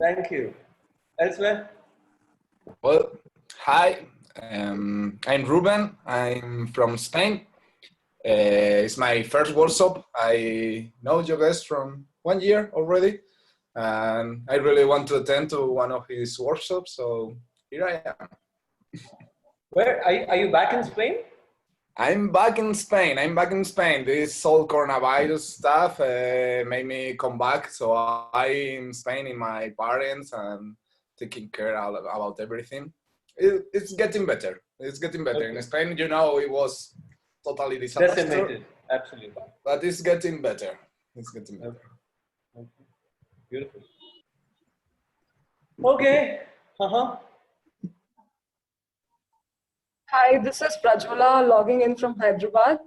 Thank you. Elsewhere? Well, hi, I'm Ruben. I'm from Spain. It's my first workshop. I know you guys from 1 year already, and I really want to attend to one of his workshops, so here I am. Where are you back in Spain? I'm back in Spain. This whole coronavirus stuff made me come back, so I'm in Spain in my parents and taking care about everything. It's getting better. It's getting better. Okay. In Spain, you know, it was totally disaster. Decimated, absolutely. But it's getting better. It's getting better. Okay. Beautiful. Okay. Hi, this is Prajwala logging in from Hyderabad.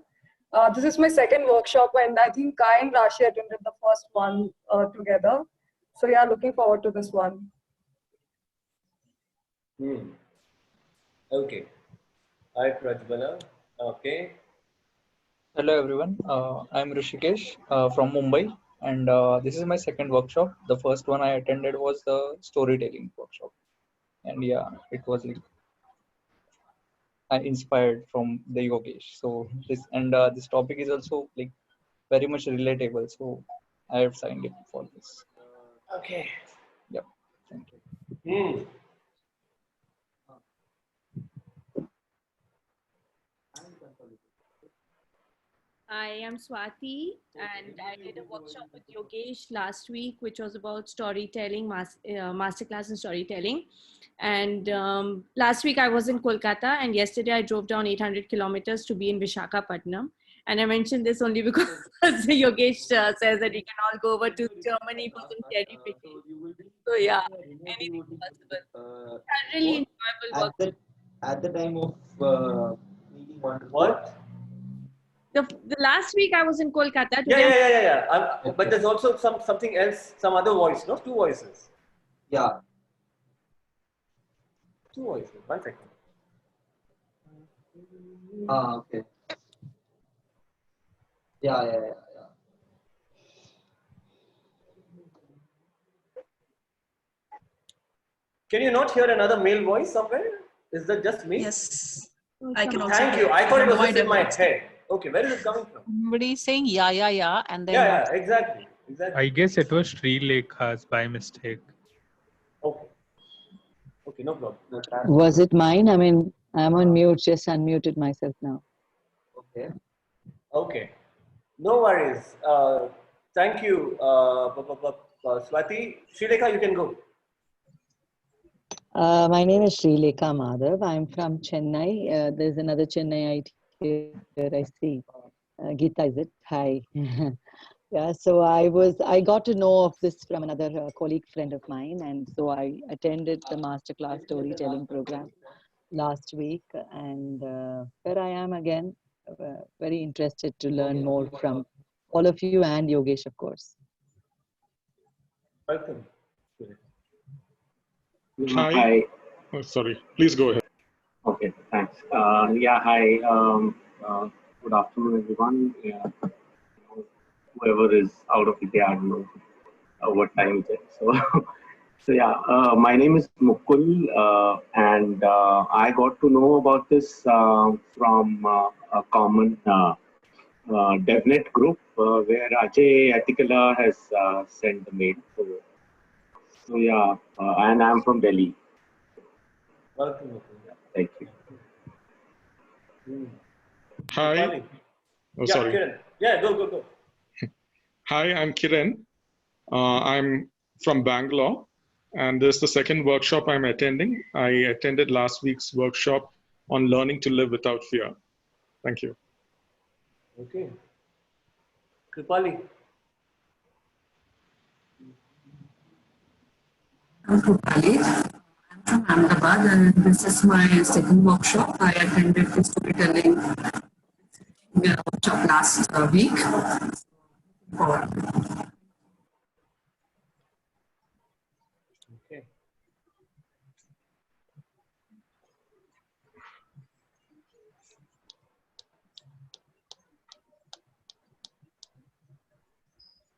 This is my second workshop, and I think Kai and Rashi attended the first one together. So yeah, looking forward to this one. Okay. Hi, Prajwala. Okay. Hello everyone, I'm Rishikesh from Mumbai, and this is my second workshop. The first one I attended was the storytelling workshop, and yeah, it was like I inspired from the Yogesh. So this topic is also like very much relatable. So I have signed up for this. Okay. Yep. Thank you. I am Swati, and I did a workshop with Yogesh last week, which was about storytelling, masterclass in storytelling. And last week I was in Kolkata, and yesterday I drove down 800 kilometers to be in Visakhapatnam. And I mentioned this only because Yogesh says that we can all go over to Germany for some cherry picking. So yeah, anything possible. Really enjoyable work. At the time of meeting one. What? The last week I was in Kolkata. Yeah. But there's also something else, some other voice, no? Two voices. Yeah. Two voices. 1 second. Okay. Yeah. Can you not hear another male voice somewhere? Is that just me? Yes. I can also Thank you. I thought it was just in my head. Okay, where is it coming from? Somebody saying yeah, and then yeah, exactly. I guess it was Sri Lekha's by mistake. Okay, no problem. Was it mine? I mean, I'm on mute, just unmuted myself now. Okay. No worries. Thank you, Swati. Sri Lekha, you can go. My name is Sri Lekha Madhav. I'm from Chennai. There's another Chennaiite here, I see. Geeta, is it? Hi. Yeah, so I got to know of this from another colleague friend of mine, and so I attended the masterclass storytelling program last week, and here I am again, very interested to learn more from all of you and Yogesh, of course. Welcome. Hi. Oh, sorry, please go ahead. Okay, thanks. Yeah, hi. Good afternoon, everyone. Yeah, whoever is out of India, I don't know what time it is. So yeah, my name is Mukul, and I got to know about this from a common DevNet group where Ajay Atikala has sent the mail. So yeah, and I'm from Delhi. Welcome, Mukul. Thank you. Hi. Oh, yeah, sorry. Kiran. Yeah, go. Hi, I'm Kiran. I'm from Bangalore, and this is the second workshop I'm attending. I attended last week's workshop on learning to live without fear. Thank you. Okay. Kripali. I'm Kripali. I'm from Ahmedabad, and this is my second workshop. I attended the storytelling workshop last week. Okay.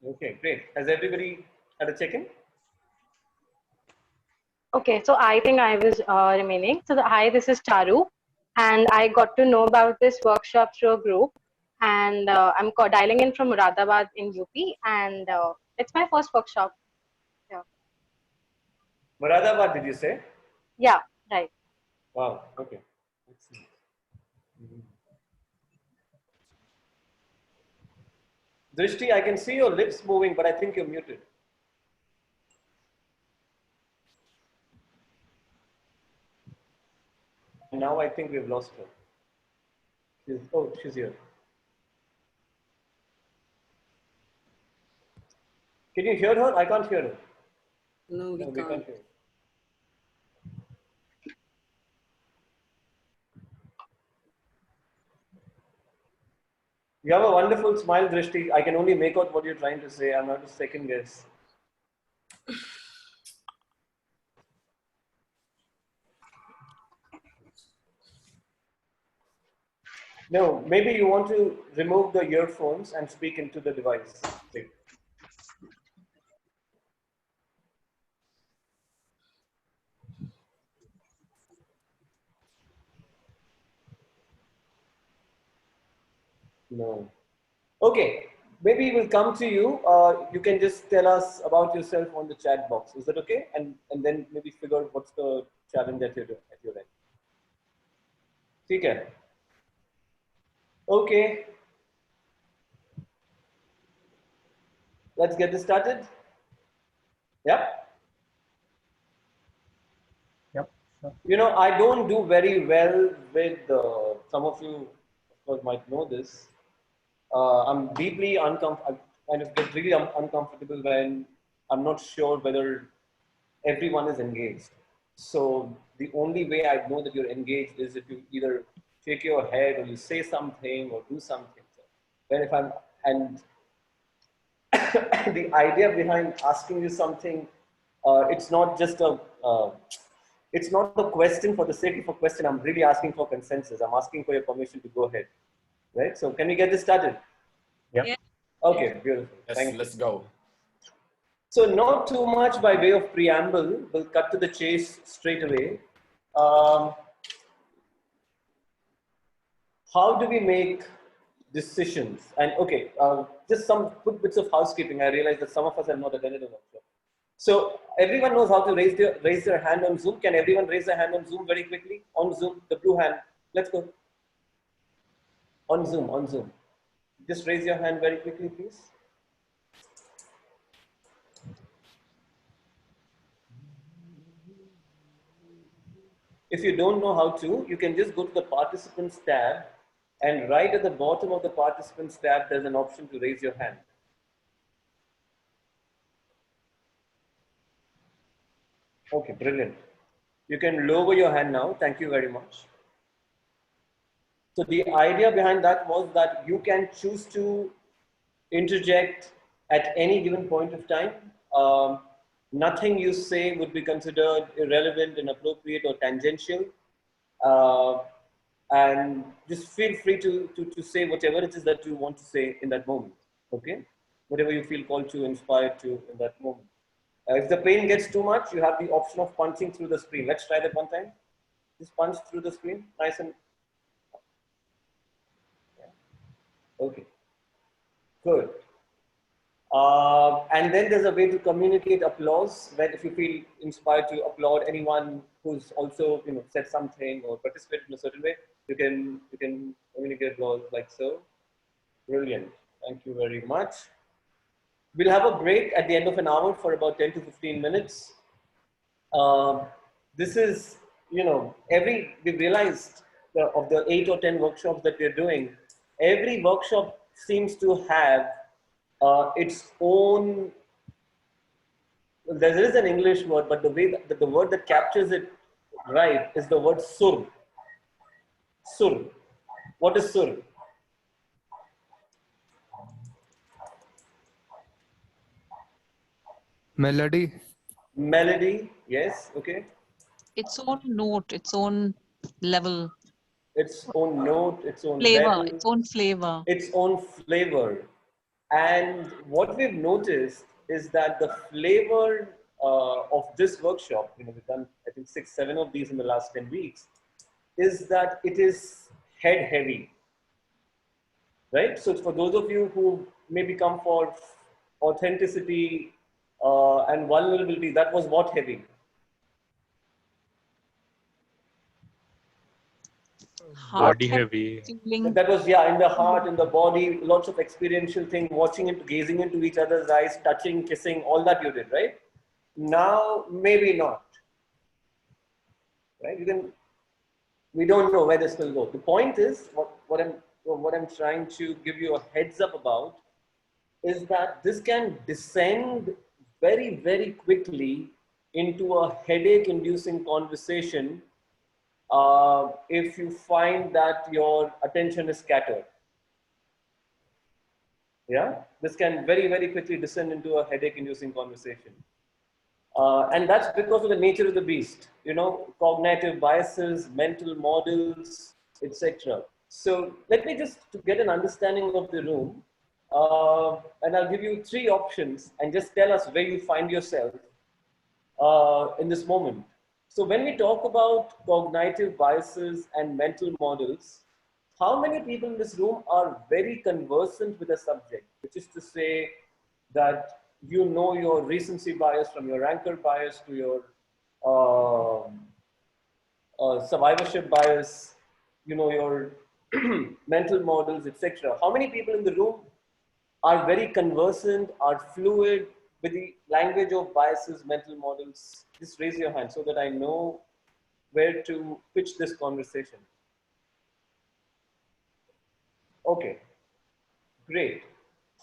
Okay, great. Has everybody had a check-in? Okay, so I think I was remaining. So hi, this is Charu, and I got to know about this workshop through a group, and I'm dialing in from Muradabad in UP, and it's my first workshop. Yeah. Muradabad, did you say? Yeah, right. Wow. Okay. Excellent. Drishti, I can see your lips moving, but I think you're muted. And now I think we've lost her. She's here. Can you hear her? I can't hear her. No, we can't. Can't hear her. You have a wonderful smile, Drishti. I can only make out what you're trying to say. I'm not a second guess. No, maybe you want to remove the earphones and speak into the device. See. No. Okay, maybe we'll come to you. You can just tell us about yourself on the chat box. Is that okay? And then maybe figure out what's the challenge that you're doing at your end. Okay. Okay. Let's get this started. Yep. Yep. Sure. You know, I don't do very well with some of you, of course, might know this. I'm deeply uncomfortable. I kind of get really uncomfortable when I'm not sure whether everyone is engaged. So the only way I know that you're engaged is if you either shake your head or you say something or do something. So then if I'm, and the idea behind asking you something, it's not just a, it's not the question for the sake of a question. I'm really asking for consensus. I'm asking for your permission to go ahead. Right? So can we get this started? Yeah. Okay, beautiful. Let's go. So not too much by way of preamble. We'll cut to the chase straight away. How do we make decisions? And okay, just some quick bits of housekeeping. I realize that some of us have not attended a workshop. So everyone knows how to raise their hand on Zoom. Can everyone raise their hand on Zoom very quickly? On Zoom, the blue hand. Let's go. On Zoom. Just raise your hand very quickly, please. If you don't know how to, you can just go to the participants tab, and right at the bottom of the participants tab, there's an option to raise your hand. Okay, brilliant. You can lower your hand now. Thank you very much. So the idea behind that was that you can choose to interject at any given point of time. Nothing you say would be considered irrelevant, inappropriate, or tangential. And just feel free to say whatever it is that you want to say in that moment. Okay? Whatever you feel called to, inspired to in that moment. If the pain gets too much, you have the option of punching through the screen. Let's try that one time. Just punch through the screen. Nice and... Okay. Good. And then there's a way to communicate applause, where if you feel inspired to applaud anyone who's also, said something or participated in a certain way, you can communicate applause like so. Brilliant. Thank you very much. We'll have a break at the end of an hour for about 10 to 15 minutes. This is, we realized of the 8 or 10 workshops that we're doing, every workshop seems to have its own, there is an English word, but the way that the word that captures it right is the word sur. Sur. What is sur? Melody. Melody, yes, okay. Its own note, its own level. Its own note, its own flavor, level, its own flavor. Its own flavor. And what we've noticed is that the flavor of this workshop, we've done, I think, 6, 7 of these in the last 10 weeks, is that it is head heavy, right? So for those of you who maybe come for authenticity and vulnerability, that was what heavy? Heart Body heavy. feeling. That was, yeah, in the heart, in the body, lots of experiential thing, watching into, gazing into each other's eyes, touching, kissing, all that you did, right? Now, maybe not, right? We don't know where this will go. The point is, what I'm trying to give you a heads up about is that this can descend very, very quickly into a headache-inducing conversation if you find that your attention is scattered. Yeah, this can very, very quickly descend into a headache-inducing conversation. And that's because of the nature of the beast, cognitive biases, mental models, etc. So let me just to get an understanding of the room, and I'll give you 3 options and just tell us where you find yourself in this moment. So when we talk about cognitive biases and mental models, how many people in this room are very conversant with the subject, which is to say that your recency bias from your anchor bias to your survivorship bias, your mental models, etc. How many people in the room are very conversant, are fluid with the language of biases, mental models? Just raise your hand so that I know where to pitch this conversation. Okay, great.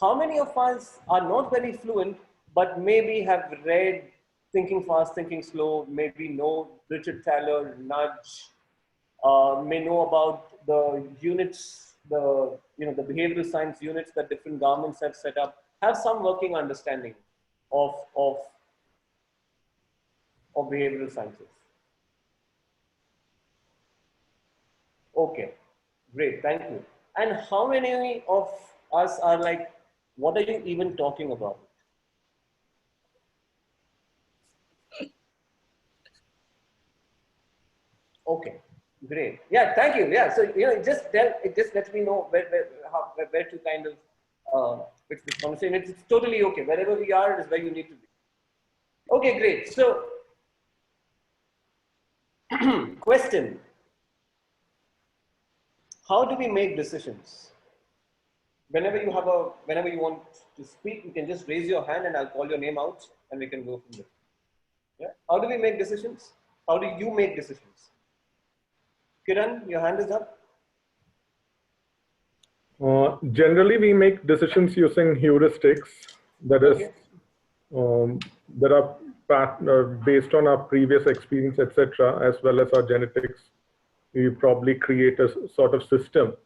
How many of us are not very fluent, but maybe have read Thinking Fast, Thinking Slow, maybe know Richard Thaler, Nudge, may know about the units, the behavioral science units that different governments have set up, have some working understanding of behavioral sciences? Okay, great, thank you. And how many of us are like, what are you even talking about? Okay, great. Yeah, thank you. Yeah, so it just lets me know where to kind of pitch this conversation. It's totally okay. Wherever we are is where you need to be. Okay, great. So, question: how do we make decisions? Whenever you want to speak, you can just raise your hand and I'll call your name out and we can go from there. Yeah. How do we make decisions? How do you make decisions? Kiran, your hand is up. Generally, we make decisions using heuristics. That is, that are based on our previous experience, etc., as well as our genetics. We probably create a sort of system.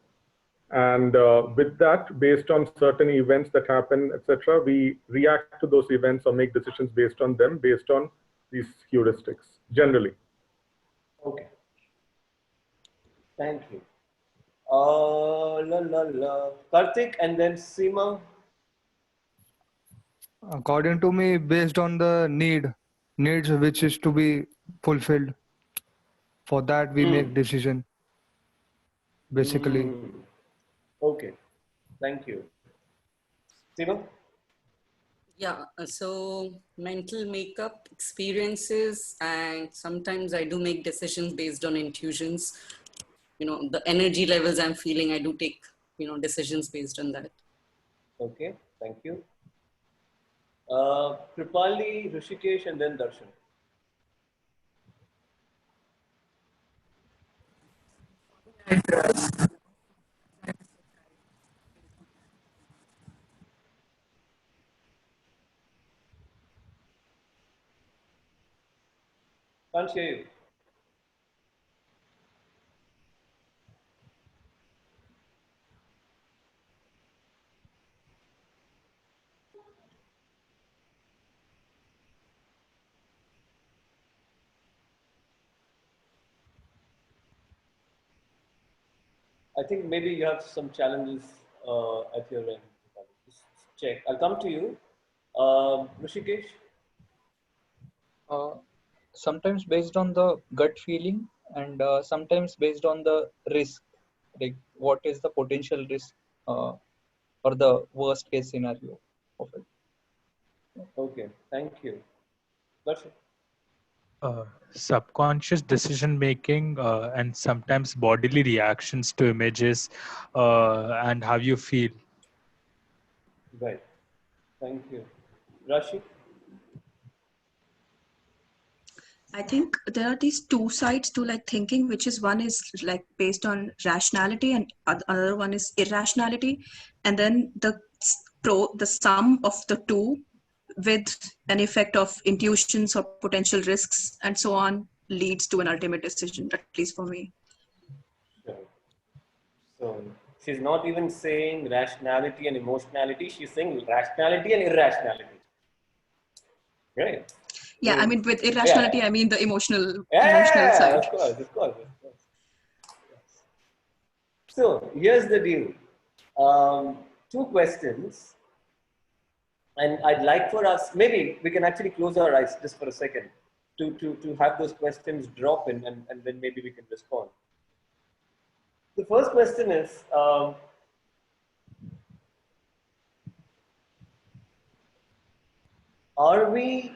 And with that, based on certain events that happen, etc., we react to those events or make decisions based on them, based on these heuristics, generally. Okay. Thank you. Karthik and then Seema. According to me, based on the needs which is to be fulfilled. For that, we make decision, basically. Okay, thank you. Seema? Yeah, so mental makeup, experiences, and sometimes I do make decisions based on intuitions. The energy levels I'm feeling, I do take, decisions based on that. Okay, thank you. Kripali, Rishikesh, and then Darshan. Can't hear you. I think maybe you have some challenges at your end. Just check. I'll come to you. Rishikesh? Sometimes based on the gut feeling, and sometimes based on the risk, like what is the potential risk or the worst case scenario of it. Okay, thank you. That's Subconscious decision making and sometimes bodily reactions to images and how you feel. right. Thank you. Rashi? I think there are these two sides to like thinking, which is one is like based on rationality and other one is irrationality. And then the sum of the two with an effect of intuitions or potential risks and so on leads to an ultimate decision, at least for me. Sure. So she's not even saying rationality and emotionality, she's saying rationality and irrationality. Right? Yeah, I mean with irrationality, Yeah. I mean the emotional Yeah, side. of course, of course, of course. So here's the deal. Two questions, and I'd like for us, maybe we can actually close our eyes just for a second to have those questions drop in, and then maybe we can respond. The first question is, are we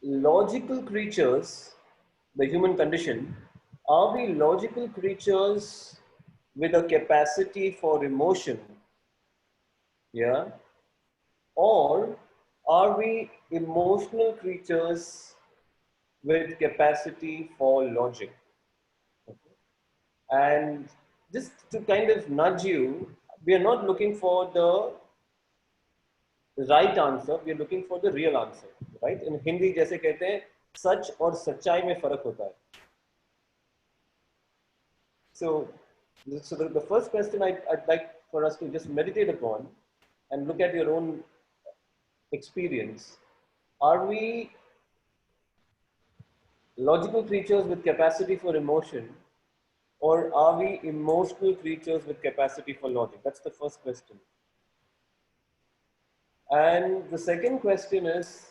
logical creatures, the human condition, are we logical creatures with a capacity for emotion? Yeah. Or are we emotional creatures with capacity for logic? Okay. And just to kind of nudge you, we are not looking for the right answer, we are looking for the real answer, right? In Hindi जैसे कहते हैं सच और सच्चाई में फर्क होता है. So the first question I'd like for us to just meditate upon and look at your own experience. Are we logical creatures with capacity for emotion, or are we emotional creatures with capacity for logic? That's the first question. And the second question is,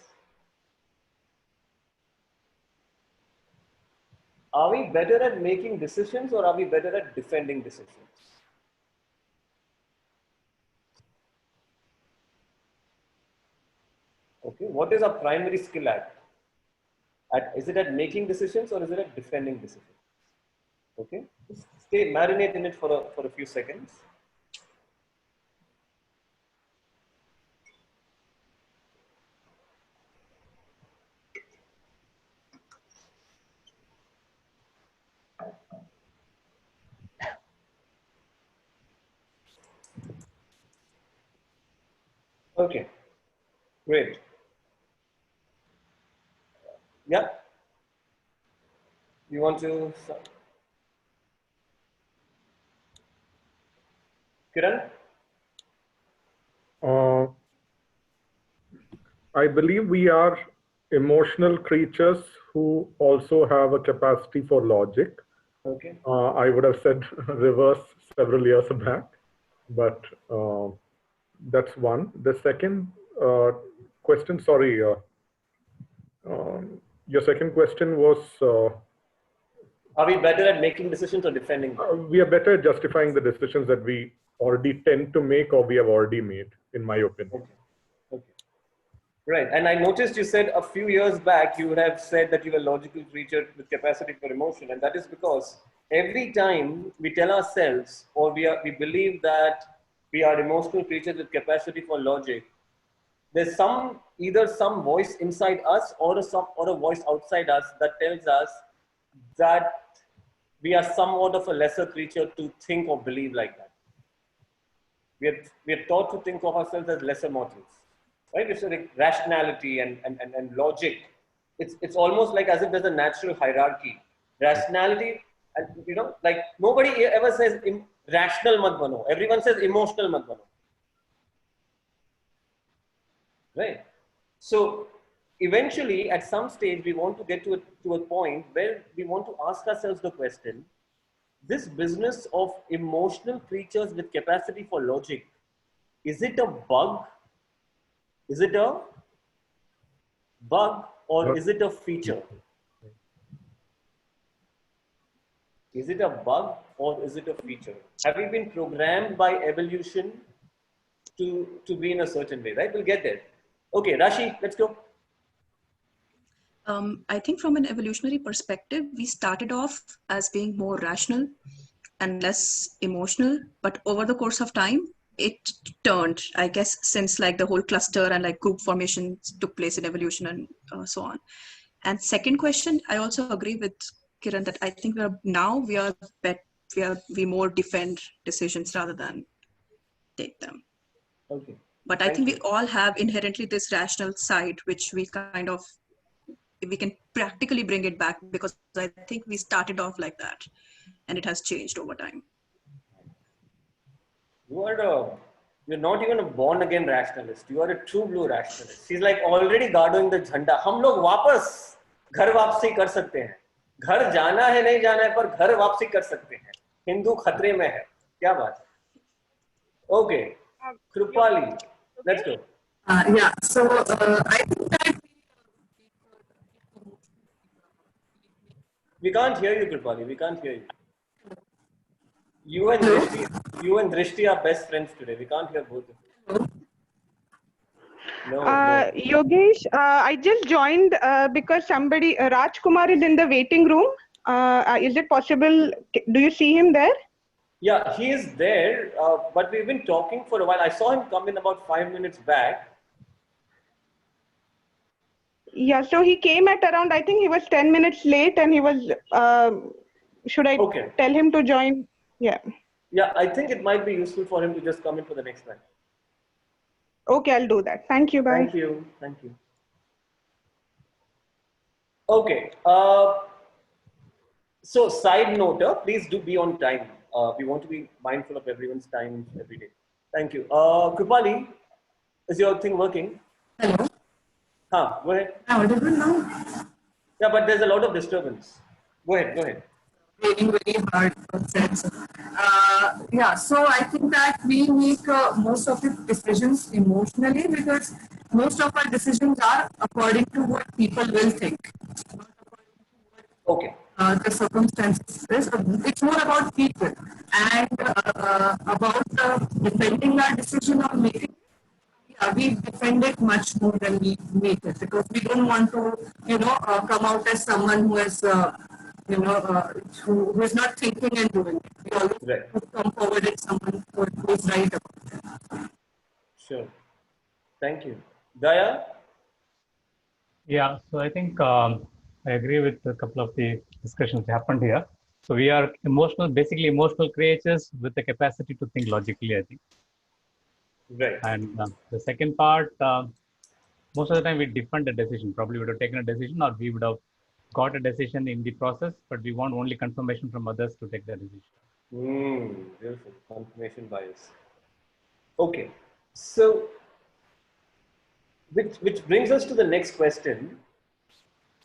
are we better at making decisions or are we better at defending decisions? Okay, what is our primary skill at? Is it at making decisions or is it at defending decisions? Okay, just stay, marinate in it for a few seconds. Okay, great. Yeah. You want to, Kiran? I believe we are emotional creatures who also have a capacity for logic. Okay. I would have said reverse several years back, but that's one. The second question, sorry, your second question was, are we better at making decisions or defending them? We are better at justifying the decisions that we already tend to make or we have already made, in my opinion. Okay. Okay. Right. And I noticed you said a few years back, you would have said that you were a logical creature with capacity for emotion. And that is because every time we tell ourselves or we believe that we are emotional creatures with capacity for logic, there's either some voice inside us or a voice outside us that tells us that we are somewhat of a lesser creature to think or believe like that. We are taught to think of ourselves as lesser mortals, right? It's like rationality and logic. It's almost like as if there's a natural hierarchy. Rationality, and like nobody ever says rational mat bano. Everyone says emotional mat bano. Right? So eventually, at some stage, we want to get to a point where we want to ask ourselves the question, this business of emotional creatures with capacity for logic, is it a bug? Is it a bug or is it a feature? Is it a bug or is it a feature? Have we been programmed by evolution to be in a certain way, right? We'll get there. Okay, Rashi, let's go. I think from an evolutionary perspective, we started off as being more rational and less emotional, but over the course of time, it turned, I guess, since like the whole cluster and like group formation took place in evolution and so on. And second question, I also agree with Kiran that I think we more defend decisions rather than take them. Okay. But I think we all have inherently this rational side, which we can practically bring it back, because I think we started off like that and it has changed over time. You're not even a born again rationalist. You are a true blue rationalist. She's like already guarding the झंडा. हम लोग वापस घर वापसी कर सकते हैं. घर जाना है नहीं जाना है पर घर वापसी कर सकते हैं. हिंदू खतरे में है. क्या बात? Okay. Krupali, let's go. Yeah, so I think that we can't hear you, Krupali. We can't hear you. You and Drishti are best friends today. We can't hear both of you. No. Yogesh, I just joined because somebody, Rajkumar is in the waiting room. Is it possible? Do you see him there? Yeah, he is there, but we've been talking for a while. I saw him come in about 5 minutes back. Yeah, so he came at around, I think he was 10 minutes late and he was, should I tell him to join? Yeah. Yeah, I think it might be useful for him to just come in for the next time. Okay, I'll do that. Thank you. Bye. Thank you. Thank you. Okay. So side note, please do be on time. We want to be mindful of everyone's time every day. Thank you. Krupali, is your thing working? Hello. Go ahead. I'm audible now? Yeah, but there's a lot of disturbance. Go ahead. Go ahead. Very, very hard for sense. Yeah, so I think that we make most of the decisions emotionally because most of our decisions are according to what people will think. Okay. The circumstances. It's more about people and about defending our decision or making. Yeah, we defend it much more than we make it because we don't want to, come out as someone who is, who is not thinking and doing it. We always come forward as someone who is right about it. Sure. Thank you. Daya? Yeah, so I think I agree with a couple of the discussions that happened here. So we are basically emotional creatures with the capacity to think logically, I think. Right. And the second part, most of the time we defend a decision. Probably would have taken a decision or we would have got a decision in the process, but we want only confirmation from others to take the decision. Beautiful. Confirmation bias. Okay. So, which brings us to the next question,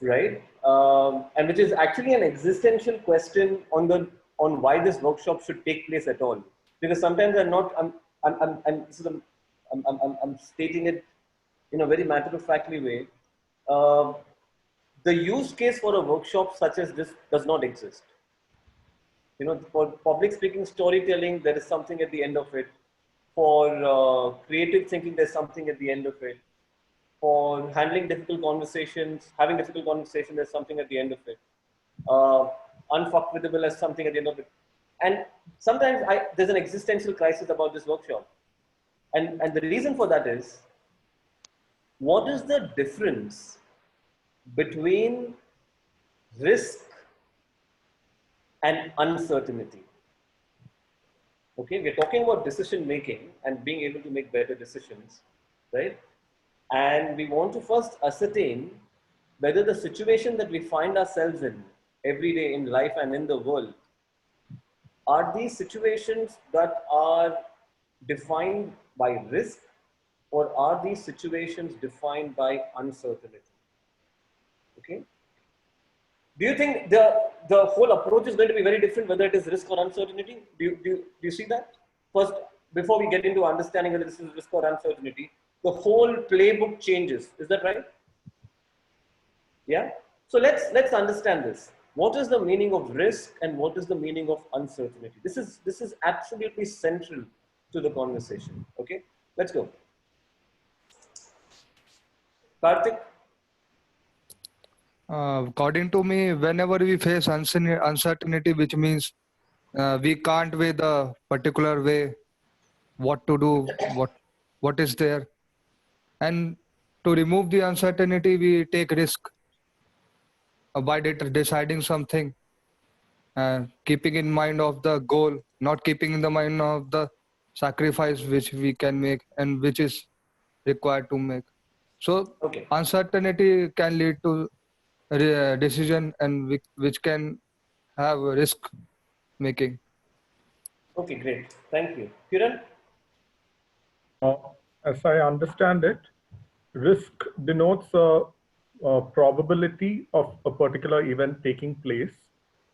right? And which is actually an existential question on why this workshop should take place at all. Because sometimes I'm stating it in a very matter-of-factly way. The use case for a workshop such as this does not exist. For public speaking storytelling, there is something at the end of it. For creative thinking, there's something at the end of it. For handling difficult conversations, having difficult conversations, there's something at the end of it. Unfuckwithable as something at the end of it. And sometimes there's an existential crisis about this workshop. And the reason for that is, what is the difference between risk and uncertainty? Okay, we're talking about decision making and being able to make better decisions, right? And we want to first ascertain whether the situation that we find ourselves in every day in life and in the world, are these situations that are defined by risk, or are these situations defined by uncertainty? Okay. Do you think the whole approach is going to be very different whether it is risk or uncertainty? Do you see that? First, before we get into understanding whether this is risk or uncertainty, the whole playbook changes. Is that right? Yeah. So let's understand this. What is the meaning of risk and what is the meaning of uncertainty? This is absolutely central to the conversation. Okay. Let's go. Karthik. According to me, whenever we face uncertainty, which means we can't weigh the particular way, what to do, what is there, and to remove the uncertainty, we take risk by deciding something, keeping in mind of the goal, not keeping in the mind of the sacrifice which we can make and which is required to make. So Okay. uncertainty can lead to decision and which can have risk making. Okay, great. Thank you. Kiran? As I understand it, risk denotes a probability of a particular event taking place,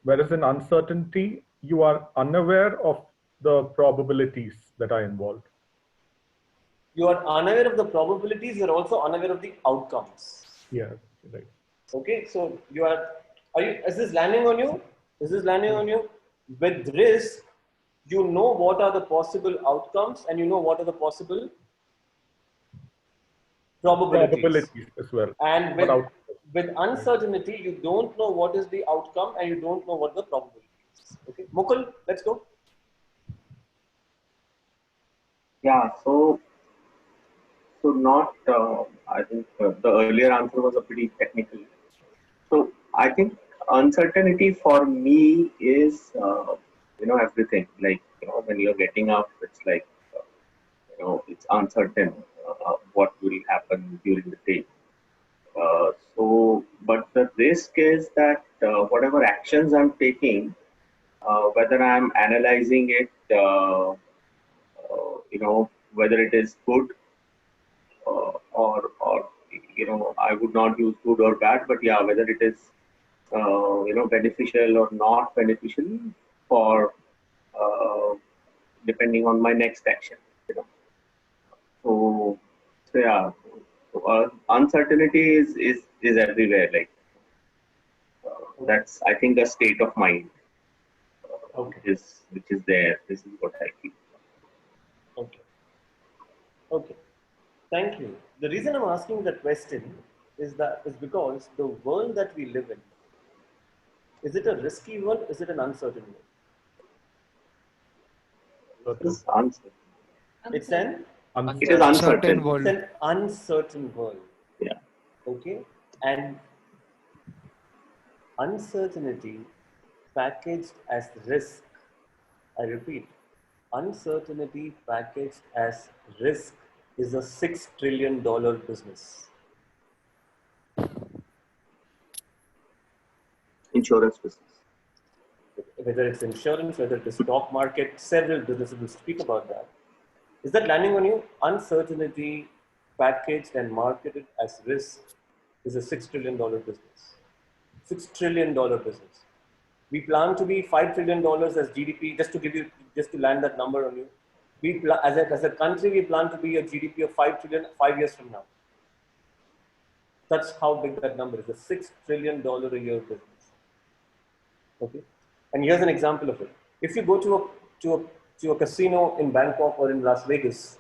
whereas in uncertainty, you are unaware of the probabilities that are involved. You are unaware of the probabilities, you are also unaware of the outcomes. Yeah, right. Okay, so is this landing on you? Is this landing on you? With risk, you know what are the possible outcomes and you know what are the possible probabilities. As well. And with uncertainty, you don't know what is the outcome and you don't know what the probability is. Okay, Mukul, let's go. Yeah, so not, I think the earlier answer was a pretty technical. So I think uncertainty for me is, everything. Like, when you're getting up, it's like, it's uncertain what will happen during the day. But the risk is that whatever actions I'm taking, whether I'm analyzing it, whether it is good or I would not use good or bad, but yeah, whether it is beneficial or not beneficial for depending on my next action. So yeah, uncertainty is everywhere. Like that's, I think, the state of mind which is there. This is what I feel. Okay. Okay. Thank you. The reason I'm asking that question is because the world that we live in, is it a risky world? Is it an uncertain world? It's uncertain. It's an It is uncertain. It's an uncertain world. Yeah. Okay. And uncertainty packaged as risk. I repeat, uncertainty packaged as risk is a $6 trillion business. Insurance business. Whether it's insurance, whether it's stock market, several businesses will speak about that. Is that landing on you? Uncertainty packaged and marketed as risk is a $6 trillion business. $6 trillion business. We plan to be $5 trillion as GDP, just to land that number on you. As a country, we plan to be a GDP of 5 trillion 5 years from now. That's how big that number is, a $6 trillion a year business. Okay. And here's an example of it. If you go to a casino in Bangkok or in Las Vegas,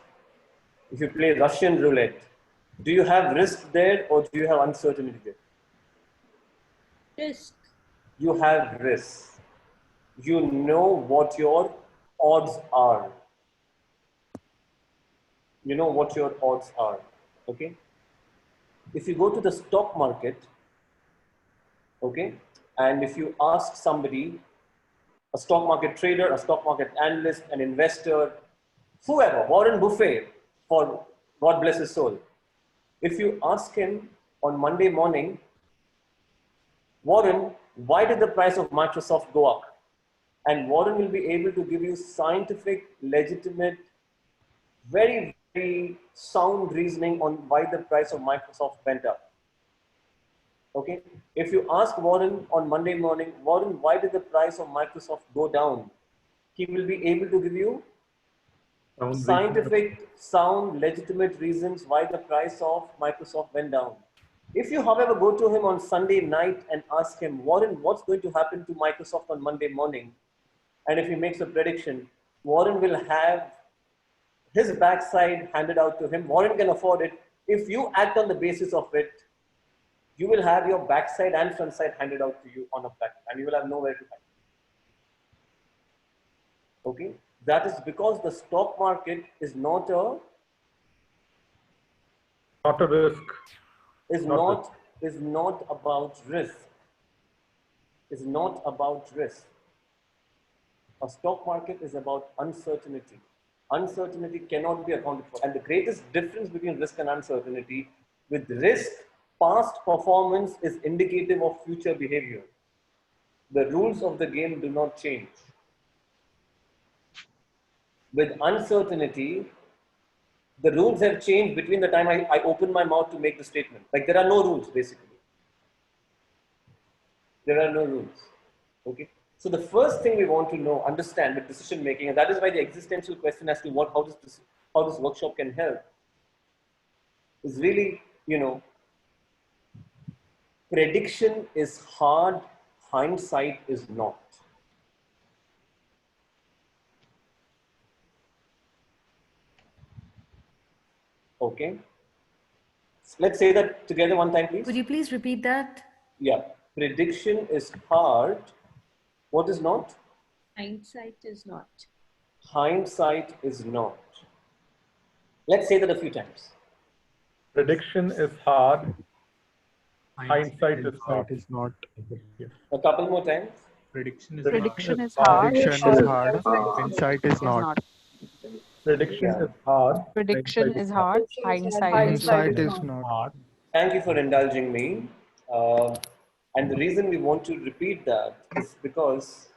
if you play Russian roulette, do you have risk there or do you have uncertainty there? Risk. You have risk. You know what your odds are. You know what your odds are. Okay. If you go to the stock market, okay, and if you ask somebody, a stock market trader, a stock market analyst, an investor, whoever, Warren Buffett, for God bless his soul. If you ask him on Monday morning, Warren, why did the price of Microsoft go up? And Warren will be able to give you scientific, legitimate, very, very sound reasoning on why the price of Microsoft went up. Okay. If you ask Warren on Monday morning, Warren, why did the price of Microsoft go down? He will be able to give you scientific, sound, legitimate reasons why the price of Microsoft went down. If you, however, go to him on Sunday night and ask him, Warren, what's going to happen to Microsoft on Monday morning? And if he makes a prediction, Warren will have his backside handed out to him. Warren can afford it. If you act on the basis of it, you will have your backside and front side handed out to you on a platter, and you will have nowhere to hide. Okay? That is because the stock market is not a risk. Is not about risk. Is not about risk. A stock market is about uncertainty. Uncertainty cannot be accounted for. And the greatest difference between risk and uncertainty, with risk, past performance is indicative of future behavior. The rules of the game do not change. With uncertainty, the rules have changed between the time I open my mouth to make the statement. Like there are no rules, basically. There are no rules. Okay. So the first thing we want to know, understand with decision making, and that is why the existential question as to how this workshop can help, is really, prediction is hard, hindsight is not. Okay. Let's say that together one time, please. Could you please repeat that? Yeah. Prediction is hard. What is not? Hindsight is not. Hindsight is not. Let's say that a few times. Prediction is hard. Hindsight is not. A couple more times. Prediction is hard. Prediction is hard. Hindsight is not. Prediction is hard. Prediction is hard. Hindsight is not. Thank you for indulging me. And the reason we want to repeat that is because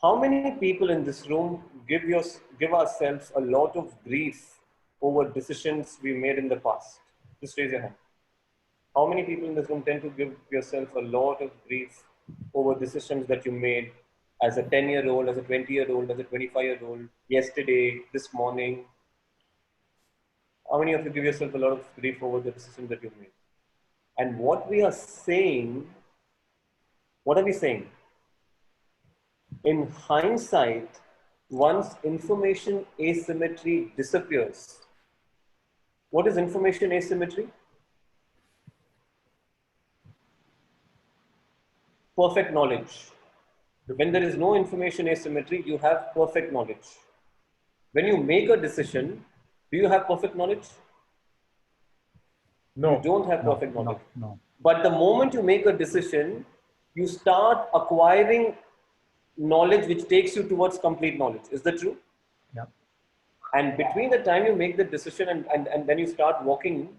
how many people in this room give ourselves a lot of grief over decisions we made in the past? Just raise your hand. How many people in this room tend to give yourself a lot of grief over decisions that you made as a 10-year-old, as a 20-year-old, as a 25-year-old, yesterday, this morning? How many of you give yourself a lot of grief over the decisions that you made? And what we are saying, what are we saying? In hindsight, once information asymmetry disappears, what is information asymmetry? Perfect knowledge. When there is no information asymmetry, you have perfect knowledge. When you make a decision, do you have perfect knowledge? No. You don't have perfect knowledge. No. But the moment you make a decision, you start acquiring knowledge which takes you towards complete knowledge. Is that true? Yeah. And between the time you make the decision and then you start walking,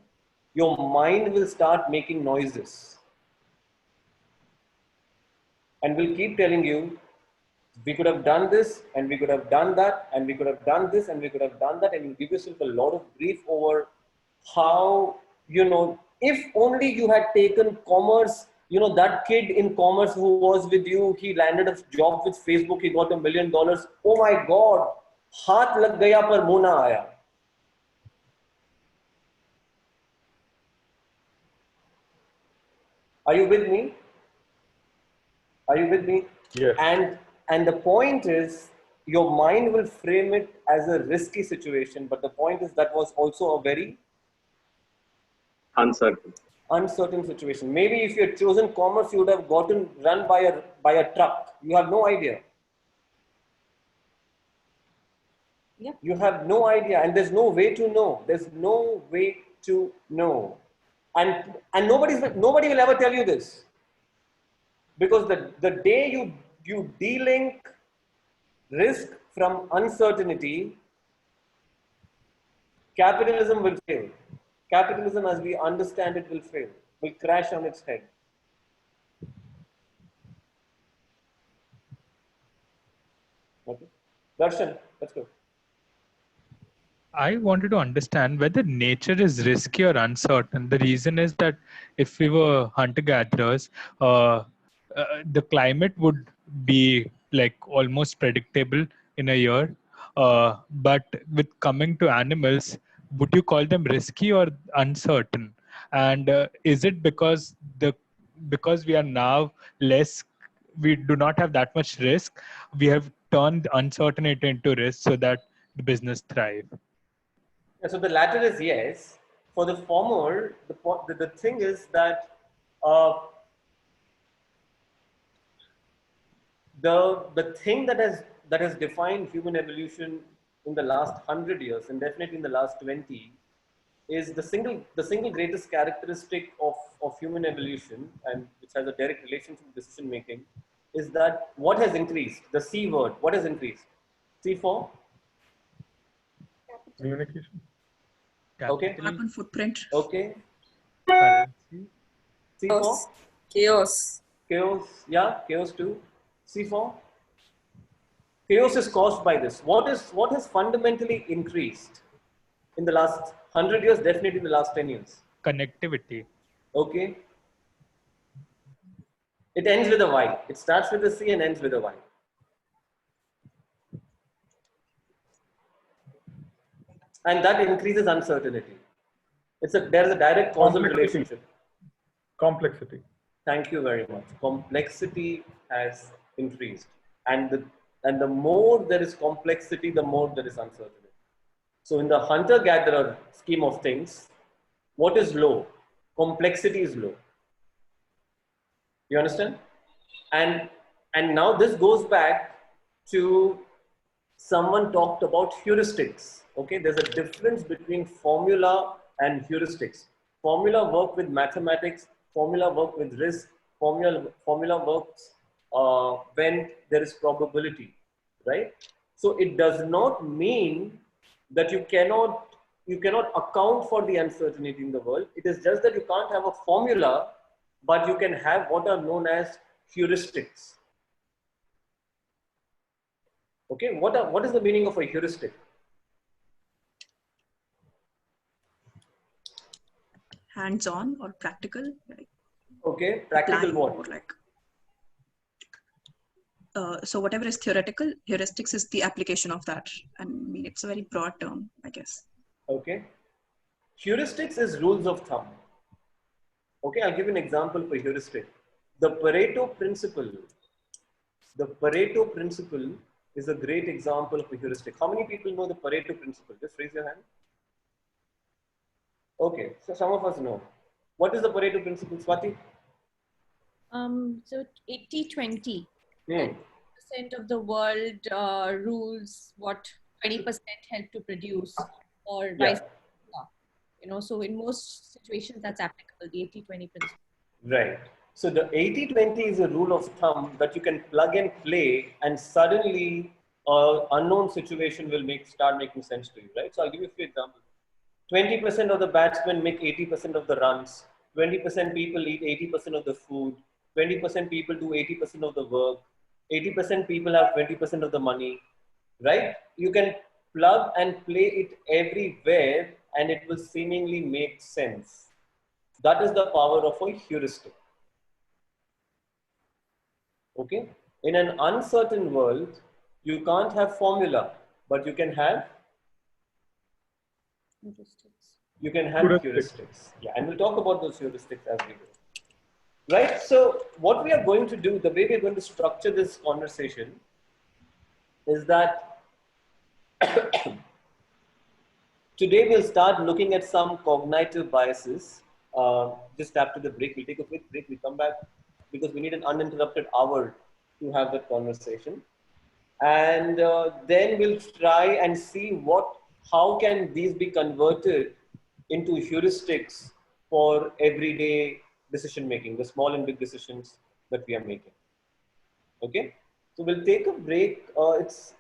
your mind will start making noises. And will keep telling you, we could have done this, and we could have done that, and we could have done this, and we could have done that, and you give yourself a lot of grief over how, if only you had taken commerce, that kid in commerce who was with you, he landed a job with Facebook, he got $1 million. Oh my God, haath lag gaya par muh na aaya. Are you with me? Are you with me? Yes. And the point is, your mind will frame it as a risky situation, but the point is that was also a very uncertain situation. Maybe if you had chosen commerce, you would have gotten run by a truck. You have no idea. Yep. You have no idea, and there's no way to know. There's no way to know, and nobody will ever tell you this, because the day you de-link risk from uncertainty, capitalism will fail. Capitalism as we understand it will fail, will crash on its head. Okay. Darshan, let's go. I wanted to understand whether nature is risky or uncertain. The reason is that if we were hunter-gatherers, the climate would be like almost predictable in a year. But with coming to animals, would you call them risky or uncertain? And is it because we are now we do not have that much risk, we have turned uncertainty into risk so that the business thrive? Yeah, so the latter is yes. For the former, the thing is that the thing that has defined human evolution in the last 100 years, and definitely in the last 20, is the single greatest characteristic of human evolution, and which has a direct relationship with decision making, is that what has increased? The C word. What has increased? C for communication. Okay. Carbon footprint. Okay. Currency. C for Chaos. chaos. Yeah, chaos too. C for chaos is caused by this. What has fundamentally increased in the last 100 years? Definitely in the last 10 years. Connectivity. Okay. It ends with a Y. It starts with a C and ends with a Y. And that increases uncertainty. There is a direct causal relationship. Complexity. Thank you very much. Complexity has increased, and the more there is complexity, the more there is uncertainty. So in the hunter-gatherer scheme of things, what is low? Complexity is low. You understand? And now this goes back to someone talked about heuristics. Okay, there's a difference between formula and heuristics. Formula work with mathematics. Formula work with risk. Formula works when there is probability, right? So it does not mean that you cannot account for the uncertainty in the world. It is just that you can't have a formula, but you can have what are known as heuristics. Okay, what is the meaning of a heuristic? Hands-on or practical? Like Okay, practical applying, what? or like so whatever is theoretical, heuristics is the application of that. I mean, it's a very broad term, I guess. Okay, heuristics is rules of thumb. Okay, I'll give you an example for heuristic. The Pareto principle. The Pareto principle is a great example of a heuristic. How many people know the Pareto principle? Just raise your hand. Okay, so some of us know. What is the Pareto principle, Swati? So 80-20. Hmm. 20% of the world rules what 20% help to produce, or vice versa. You know, so in most situations that's applicable, the 80-20 principle. Right. So the 80-20 is a rule of thumb that you can plug and play, and suddenly an unknown situation will start making sense to you, right? So I'll give you a few examples. 20% of the batsmen make 80% of the runs. 20% people eat 80% of the food. 20% people do 80% of the work. 80% people have 20% of the money, right? You can plug and play it everywhere and it will seemingly make sense. That is the power of a heuristic. Okay? In an uncertain world, you can't have formula, but you can have heuristics. Yeah, and we'll talk about those heuristics as we go. Right? So what we are going to do, the way we're going to structure this conversation is that today we'll start looking at some cognitive biases. Just after the break, we'll take a quick break, we'll come back because we need an uninterrupted hour to have that conversation. And then we'll try and see how can these be converted into heuristics for everyday decision making, the small and big decisions that we are making. Okay, so we'll take a break. It's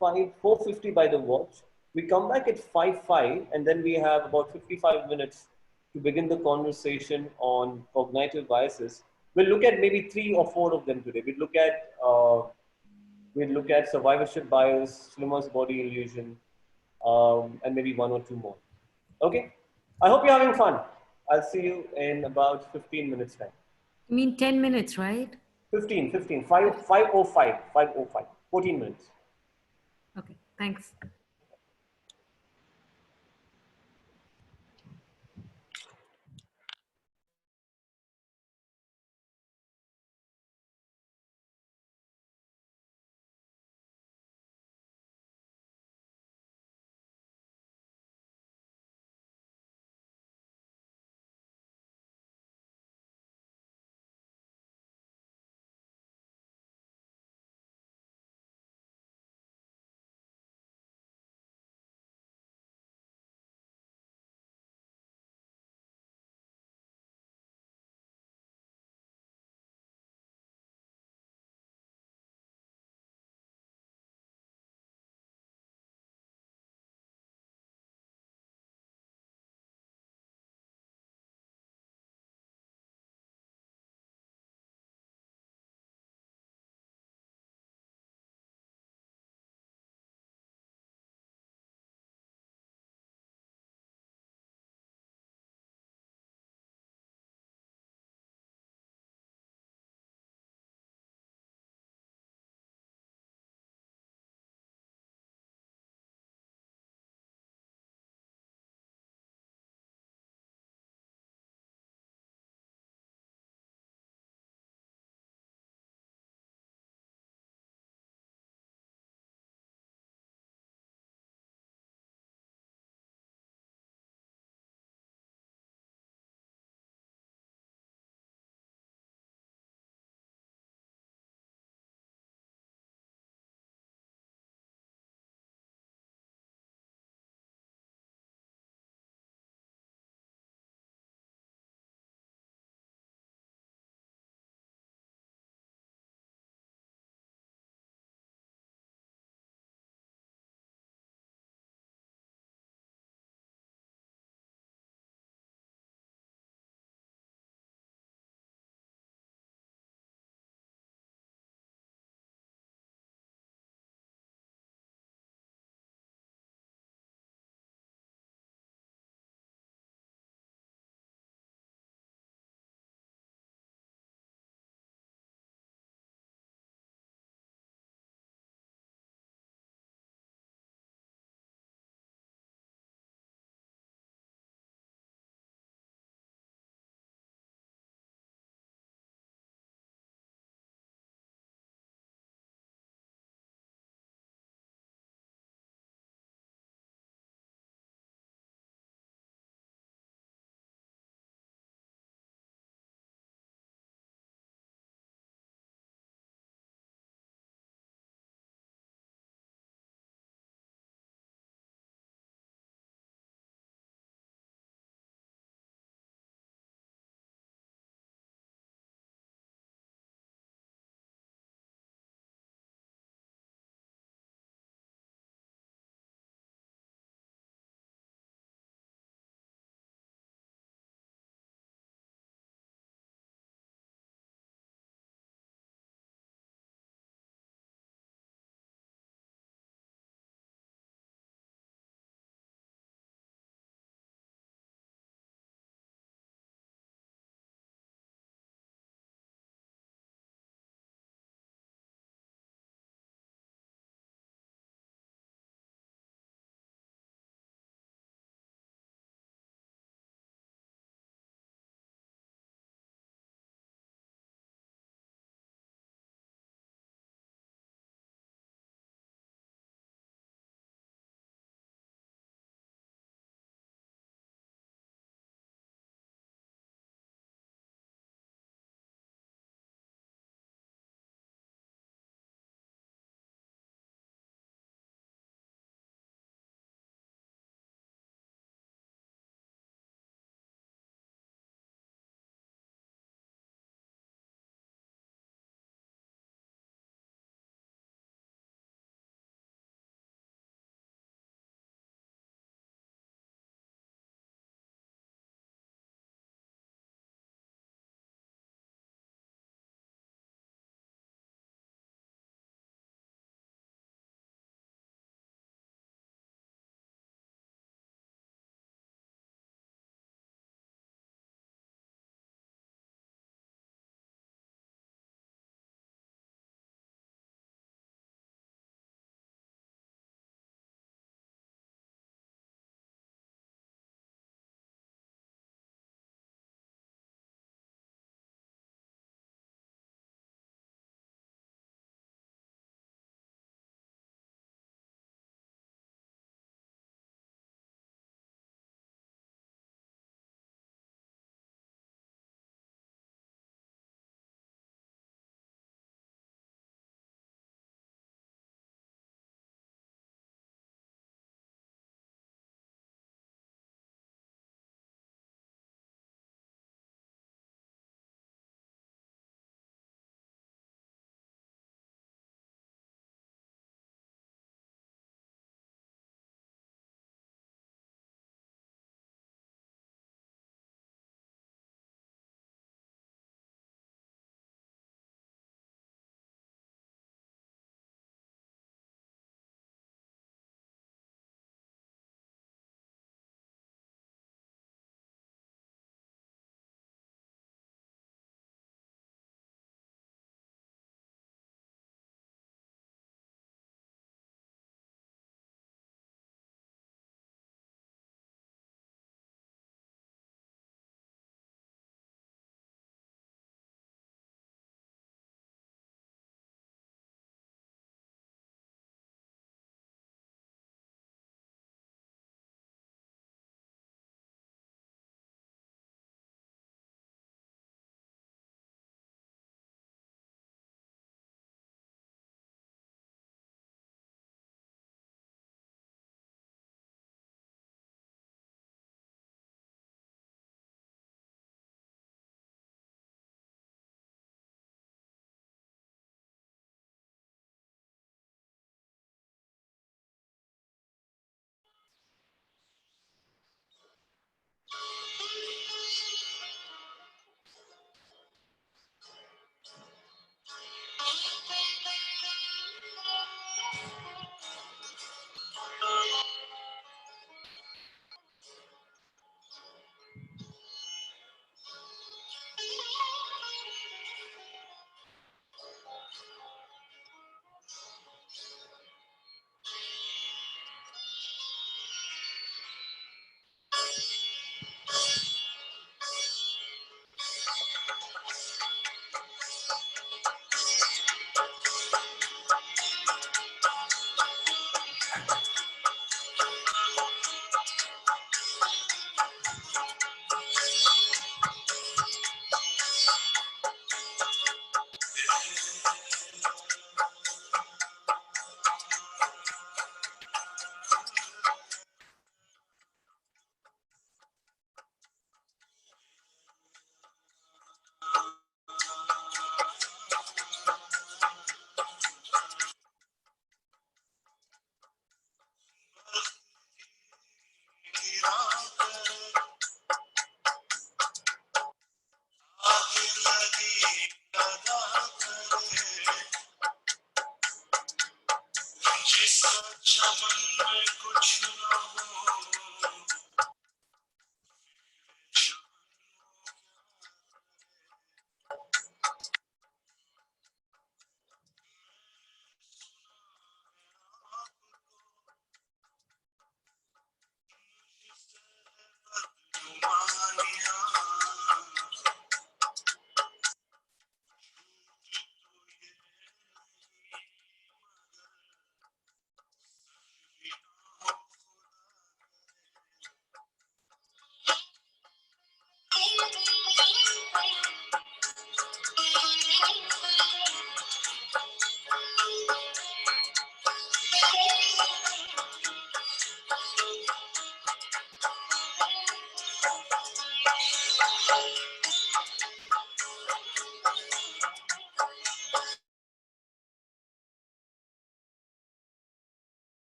4:50 by the watch. We come back at 5:05, and then we have about 55 minutes to begin the conversation on cognitive biases. We'll look at maybe 3 or 4 of them today. We'll look at survivorship bias, Schlimmer's body illusion, and maybe 1 or 2 more. Okay, I hope you're having fun. I'll see you in about 15 minutes time. You mean 10 minutes, right? 5:05, 14 minutes. Okay, thanks.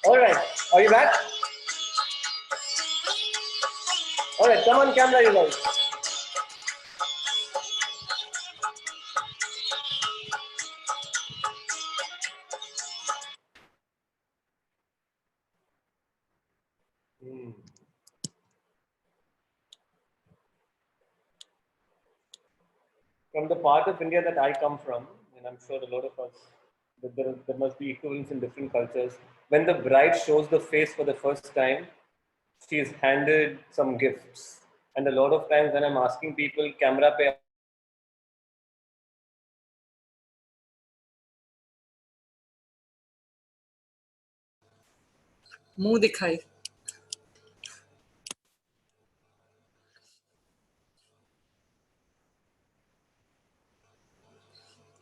All right, are you back? All right, come on camera, you guys. From the part of India that I come from, and I'm sure a lot of us, there must be equivalents in different cultures. When the bride shows the face for the first time, she is handed some gifts. And a lot of times when I'm asking people, camera pe मुंह दिखाई.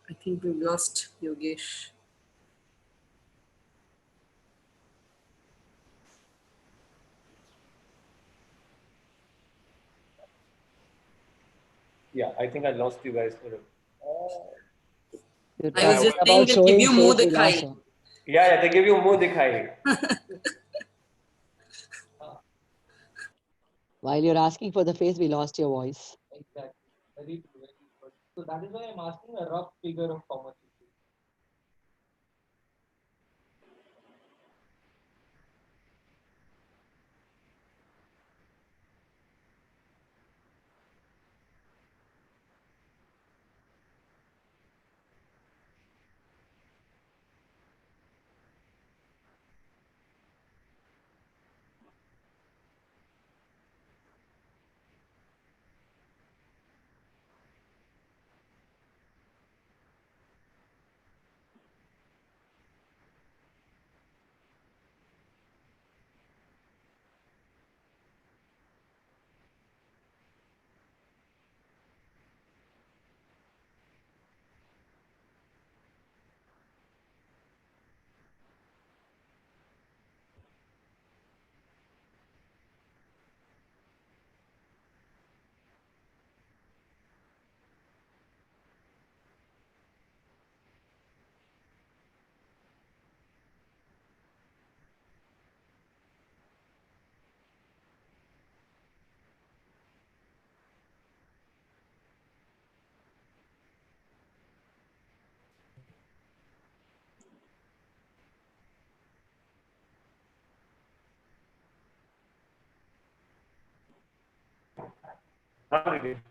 I think we've lost Yogesh. Yeah, I think I lost you guys for I was just saying they'll give you muh dikhai. Yeah, they give you muh dikhai. While you're asking for the face, we lost your voice. Exactly. Very true, very good. So that is why I'm asking a rough figure of how much it is.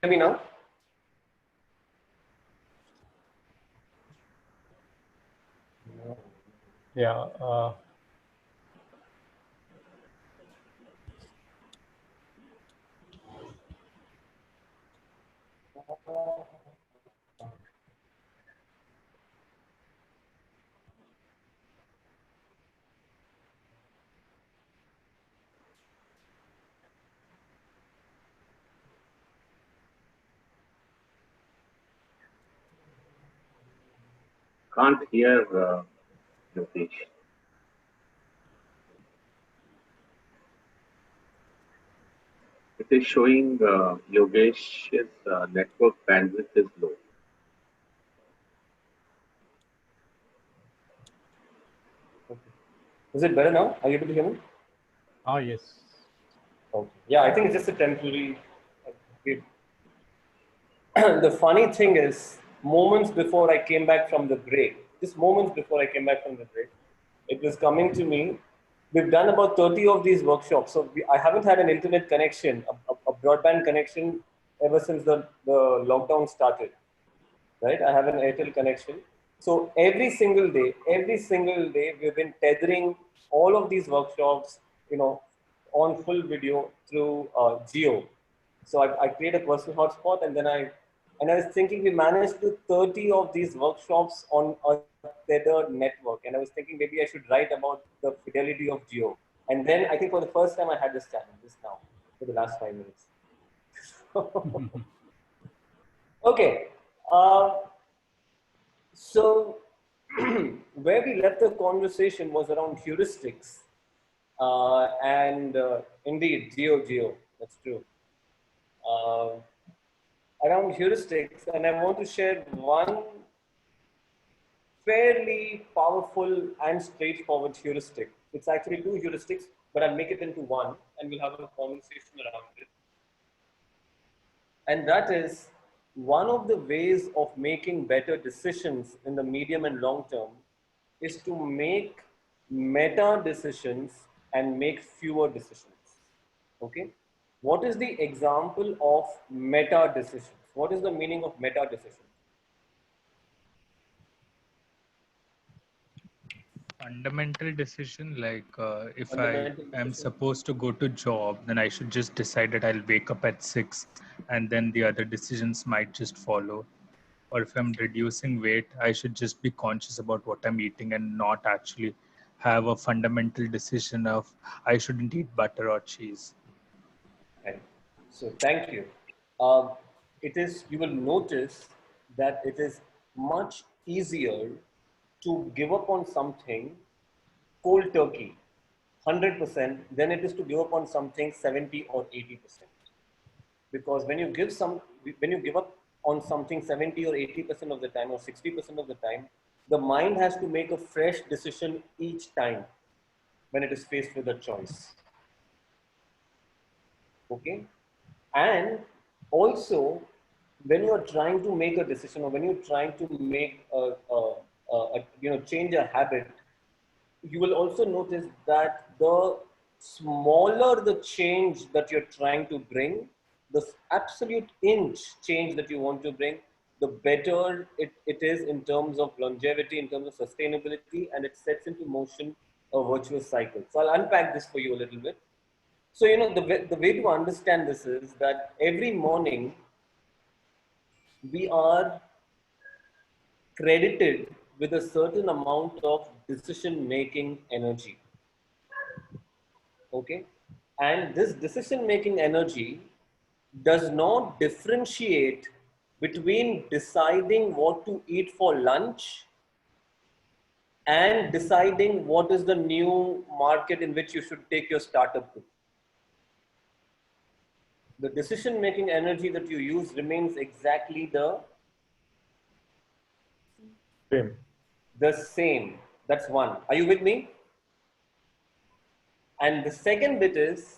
Hear me now? Yeah. Can't hear Yogesh. It is showing Yogesh's network bandwidth is low. Is it better now? Are you able to hear me? Ah, yes. Okay. Yeah, I think it's just a temporary. The funny thing is, moments before I came back from the break, just moments before I came back from the break, it was coming to me. We've done about 30 of these workshops. So I haven't had an internet connection, a broadband connection ever since the lockdown started, right? I have an Airtel connection. So every single day, we've been tethering all of these workshops, on full video through Geo. So I create a personal hotspot, and then I was thinking we managed to 30 of these workshops on a tethered network, and I was thinking maybe I should write about the fidelity of Geo. And then I think for the first time I had this challenge just now for the last 5 minutes. Okay. So where we left the conversation was around heuristics, and indeed, Geo, that's true. Around heuristics, and I want to share one fairly powerful and straightforward heuristic. It's actually two heuristics, but I'll make it into one, and we'll have a conversation around it. And that is, one of the ways of making better decisions in the medium and long term is to make meta decisions and make fewer decisions. Okay? What is the example of meta decisions? What is the meaning of meta decisions? Fundamental decision, like if Fundamental I am decision. supposed to go to job, then I should just decide that I'll wake up at 6, and then the other decisions might just follow. Or if I'm reducing weight, I should just be conscious about what I'm eating and not actually have a fundamental decision of I shouldn't eat butter or cheese. Okay. So thank you. You will notice that it is much easier to give up on something cold turkey, 100%, than it is to give up on something 70 or 80%. Because when you give up on something 70 or 80% of the time or 60% of the time, the mind has to make a fresh decision each time when it is faced with a choice. Okay? And also, when you are trying to make a decision or when you're trying to make change a habit, you will also notice that the smaller the change that you're trying to bring, the absolute inch change that you want to bring, the better it is in terms of longevity, in terms of sustainability, and it sets into motion a virtuous cycle. So I'll unpack this for you a little bit. So, the way to understand this is that every morning we are credited with a certain amount of decision-making energy. Okay? And this decision-making energy does not differentiate between deciding what to eat for lunch and deciding what is the new market in which you should take your startup to. The decision-making energy that you use remains exactly the same. That's one. Are you with me? And the second bit is,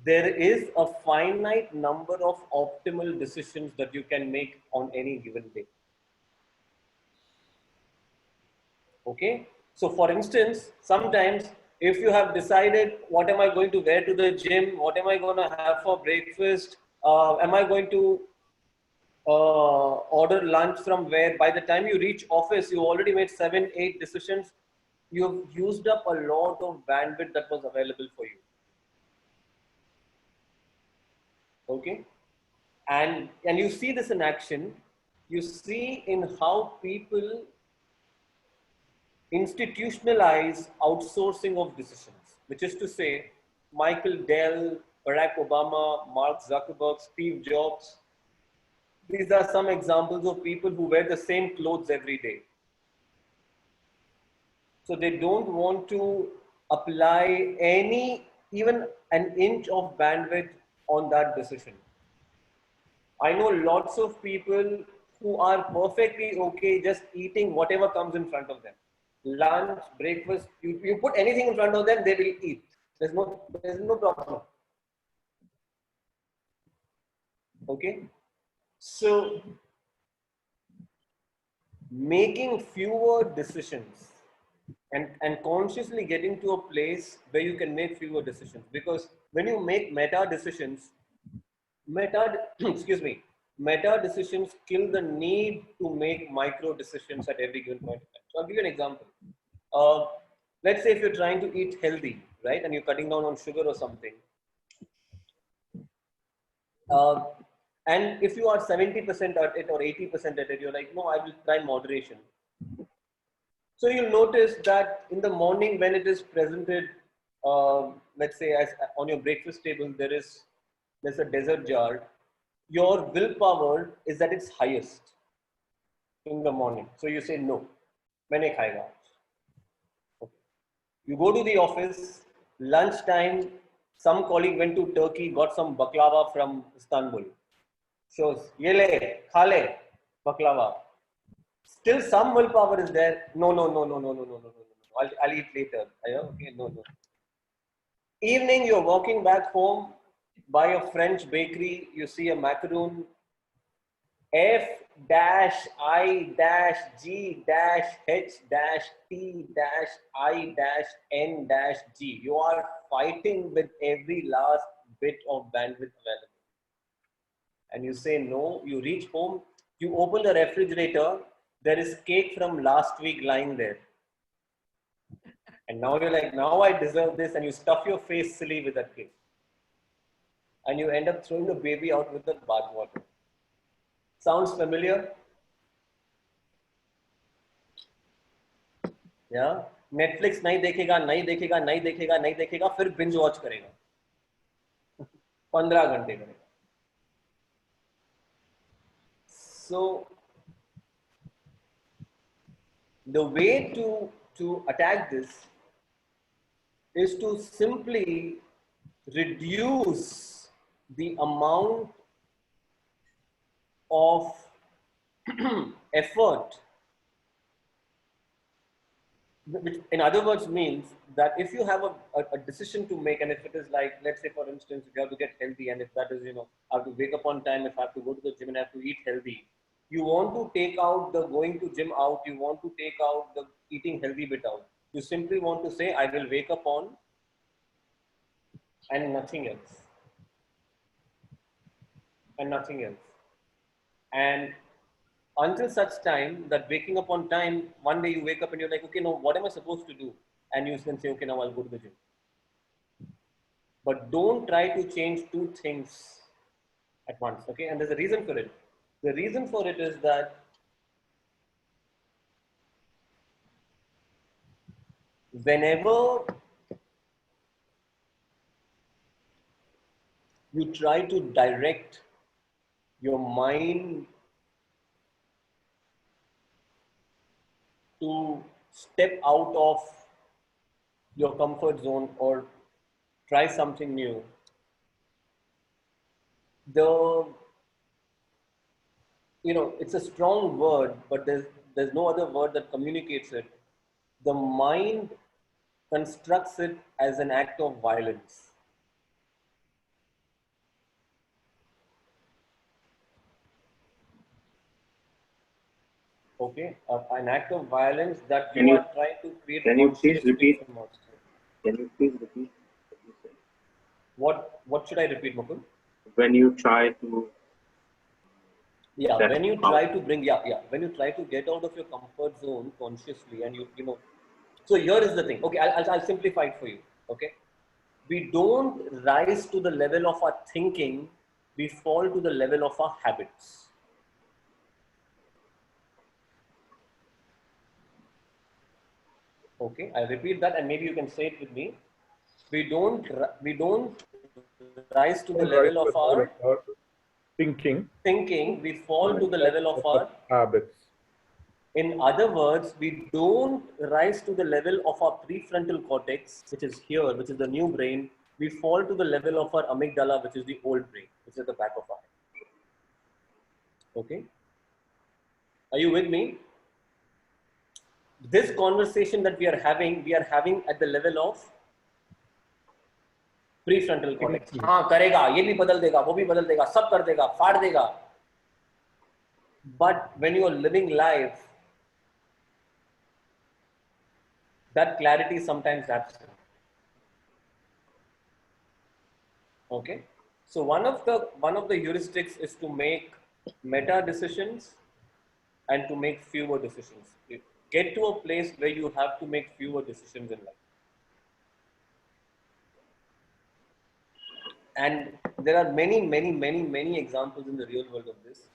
there is a finite number of optimal decisions that you can make on any given day. Okay? So for instance, sometimes if you have decided what am I going to wear to the gym, what am I going to have for breakfast, Am I going to order lunch from where? By the time you reach office, you already made 7, 8 decisions. You've used up a lot of bandwidth that was available for you. Okay, and you see this in action. You see in how people institutionalize outsourcing of decisions, which is to say, Michael Dell, Barack Obama, Mark Zuckerberg, Steve Jobs. These are some examples of people who wear the same clothes every day. So they don't want to apply even an inch of bandwidth on that decision. I know lots of people who are perfectly okay just eating whatever comes in front of them. Lunch, breakfast, you put anything in front of them, they will eat. There's no problem. Okay? So, making fewer decisions and consciously getting to a place where you can make fewer decisions. Because when you make meta decisions, excuse me, meta decisions kill the need to make micro decisions at every given point in time. So I'll give you an example. Let's say if you're trying to eat healthy, right, and you're cutting down on sugar or something, and if you are 70% at it or 80% at it, you're like, no, I will try moderation. So you'll notice that in the morning when it is presented, let's say as on your breakfast table, there's a dessert jar. Your willpower is at its highest in the morning. So you say, no, maine khayega. Okay. You go to the office, lunchtime, some colleague went to Turkey, got some baklava from Istanbul. Shows, ye le, kha le, baklava. Still some willpower is there. No. I'll eat later. Okay, no. Evening, you're walking back home by a French bakery, you see a macaroon, F-I-H-T-I-N-G. You are fighting with every last bit of bandwidth available. And you say no, you reach home, you open the refrigerator, there is cake from last week lying there. And now you're like, now I deserve this, and you stuff your face silly with that cake. And you end up throwing the baby out with the bathwater. Sounds familiar? Yeah? Netflix नहीं देखेगा, फिर binge watch करेगा. 15 घंटे करेगा. So, the way to attack this is to simply reduce the amount of effort, which in other words means that if you have a decision to make, and if it is like, let's say for instance, if you have to get healthy, and if that is, I have to wake up on time, if I have to go to the gym and I have to eat healthy, you want to take out the going to gym out, you want to take out the eating healthy bit out. You simply want to say, I will wake up on and nothing else. And nothing else. And until such time that waking up on time, one day you wake up and you're like, okay, now what am I supposed to do? And you can say, okay, now I'll go to the gym. But don't try to change two things at once, okay? And there's a reason for it. The reason for it is that whenever you try to direct your mind to step out of your comfort zone or try something new, it's a strong word, but there's no other word that communicates it. The mind constructs it as an act of violence. Okay, an act of violence that you are trying to create. Can you please repeat? Can you please repeat what you said? What should I repeat, Mukul? when you try to step when you out. try to bring when you try to get out of your comfort zone consciously, and you know, so here is the thing. Okay, I'll simplify it for you. Okay, we don't rise to the level of our thinking, we fall to the level of our habits. Okay, I repeat that, and maybe you can say it with me. We don't rise to the level of our thinking, we fall to the level of our habits. In other words, we don't rise to the level of our prefrontal cortex, which is here, which is the new brain. We fall to the level of our amygdala, which is the old brain, which is at the back of our head. Okay? Are you with me? This conversation that we are having at the level of prefrontal cortex. हाँ करेगा, ये भी बदल देगा, वो भी बदल देगा, सब कर देगा, फाड़ देगा. But when you are living life, that clarity is sometimes absent. Okay, so one of the heuristics is to make meta decisions and to make fewer decisions. You get to a place where you have to make fewer decisions in life. And there are many examples in the real world of this.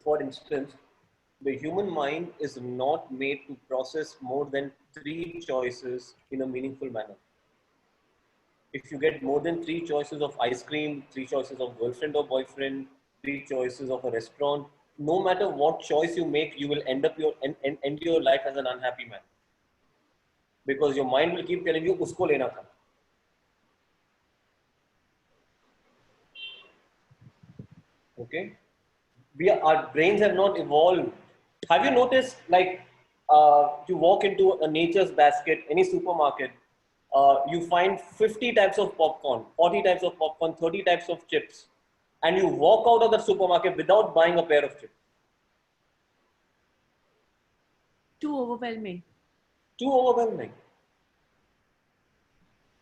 For instance, the human mind is not made to process more than 3 choices in a meaningful manner. If you get more than 3 choices of ice cream, 3 choices of girlfriend or boyfriend, 3 choices of a restaurant, no matter what choice you make, you will end your life as an unhappy man. Because your mind will keep telling you, usko lena tha. Okay? Our brains have not evolved. Have you noticed, like, you walk into a nature's basket, any supermarket, you find 50 types of popcorn, 40 types of popcorn, 30 types of chips, and you walk out of the supermarket without buying a pair of chips. Too overwhelming. Too overwhelming.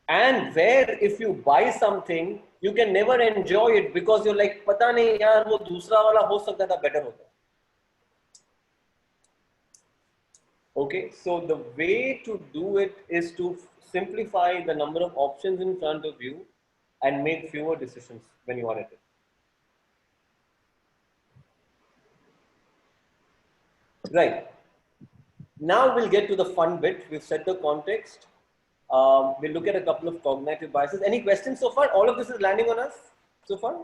And where if you buy something, you can never enjoy it because you're like, pata nahi yaar, wo dusra wala ho sakta tha, better hota. Okay, so the way to do it is to simplify the number of options in front of you and make fewer decisions when you are at it. Right. Now we'll get to the fun bit. We've set the context. We'll look at a couple of cognitive biases. Any questions so far? All of this is landing on us so far?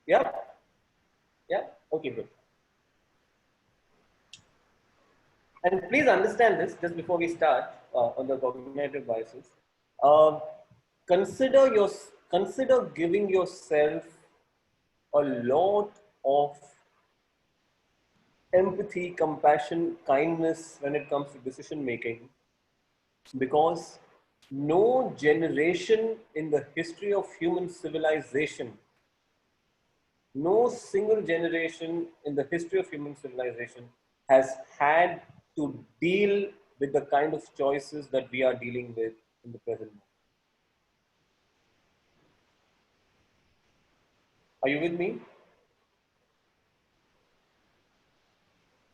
Yeah? Yeah? Okay, good. And please understand this just before we start on the cognitive biases. Consider giving yourself a lot of empathy, compassion, kindness when it comes to decision making, because no generation in the history of human civilization, no single generation in the history of human civilization has had to deal with the kind of choices that we are dealing with in the present moment. Are you with me?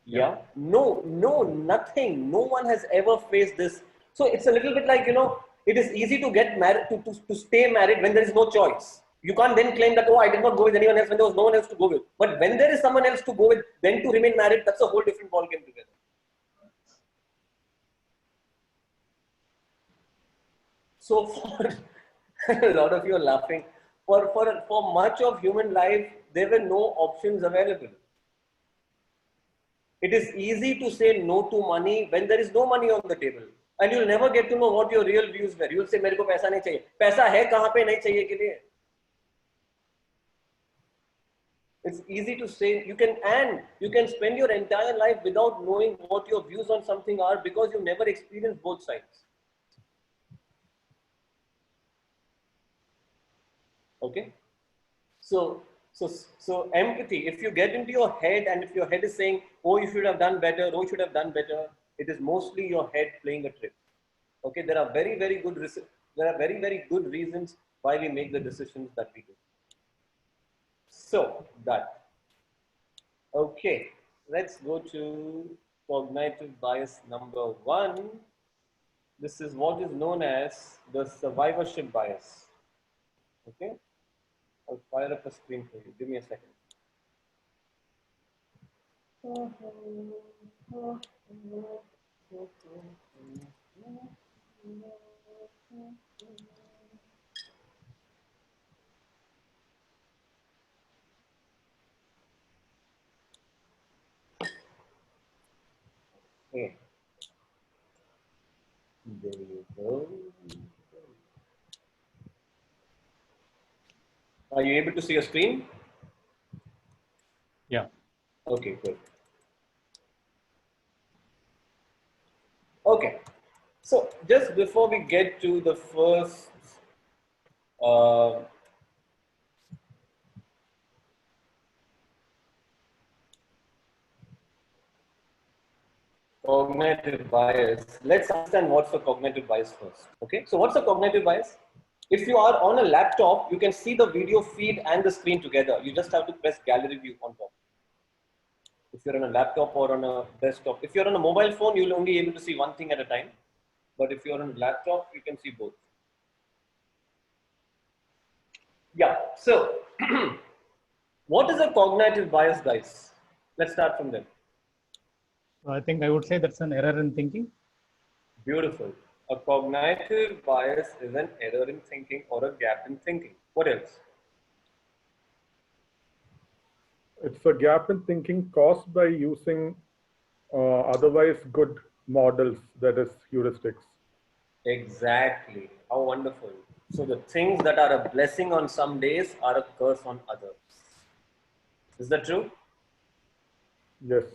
Yeah. No, nothing. No one has ever faced this. So it's a little bit like, you know, it is easy to get married, to stay married when there is no choice. You can't then claim that, oh, I did not go with anyone else when there was no one else to go with. But when there is someone else to go with, then to remain married, that's a whole different ballgame together. So for a lot of you are laughing. For much of human life, there were no options available. It is easy to say no to money when there is no money on the table. And you'll never get to know what your real views were. You'll say, मेरे को पैसा नहीं चाहिए. पैसा है कहाँ पे नहीं चाहिए के लिए. It's easy to say you can spend your entire life without knowing what your views on something are because you never experienced both sides. Okay, so empathy. If you get into your head and if your head is saying, "Oh, you should have done better," "Oh, you should have done better," it is mostly your head playing a trick. Okay, there are very good reasons why we make the decisions that we do. So that. Okay, let's go to cognitive bias number 1. This is what is known as the survivorship bias. Okay, I'll fire up a screen for you. Give me a second. Okay. There you go. Are you able to see your screen? Yeah. Okay, good. Okay, so just before we get to the first cognitive bias, let's understand what's a cognitive bias first. Okay, so what's a cognitive bias? If you are on a laptop, you can see the video feed and the screen together. You just have to press gallery view on top. If you're on a laptop or on a desktop, if you're on a mobile phone, you'll only be able to see one thing at a time. But if you're on a laptop, you can see both. Yeah, so what is a cognitive bias, guys? Let's start from there. I think I would say that's an error in thinking. Beautiful. A cognitive bias is an error in thinking or a gap in thinking. What else? It's a gap in thinking caused by using otherwise good models, that is heuristics. Exactly. How wonderful. So the things that are a blessing on some days are a curse on others. Is that true? Yes.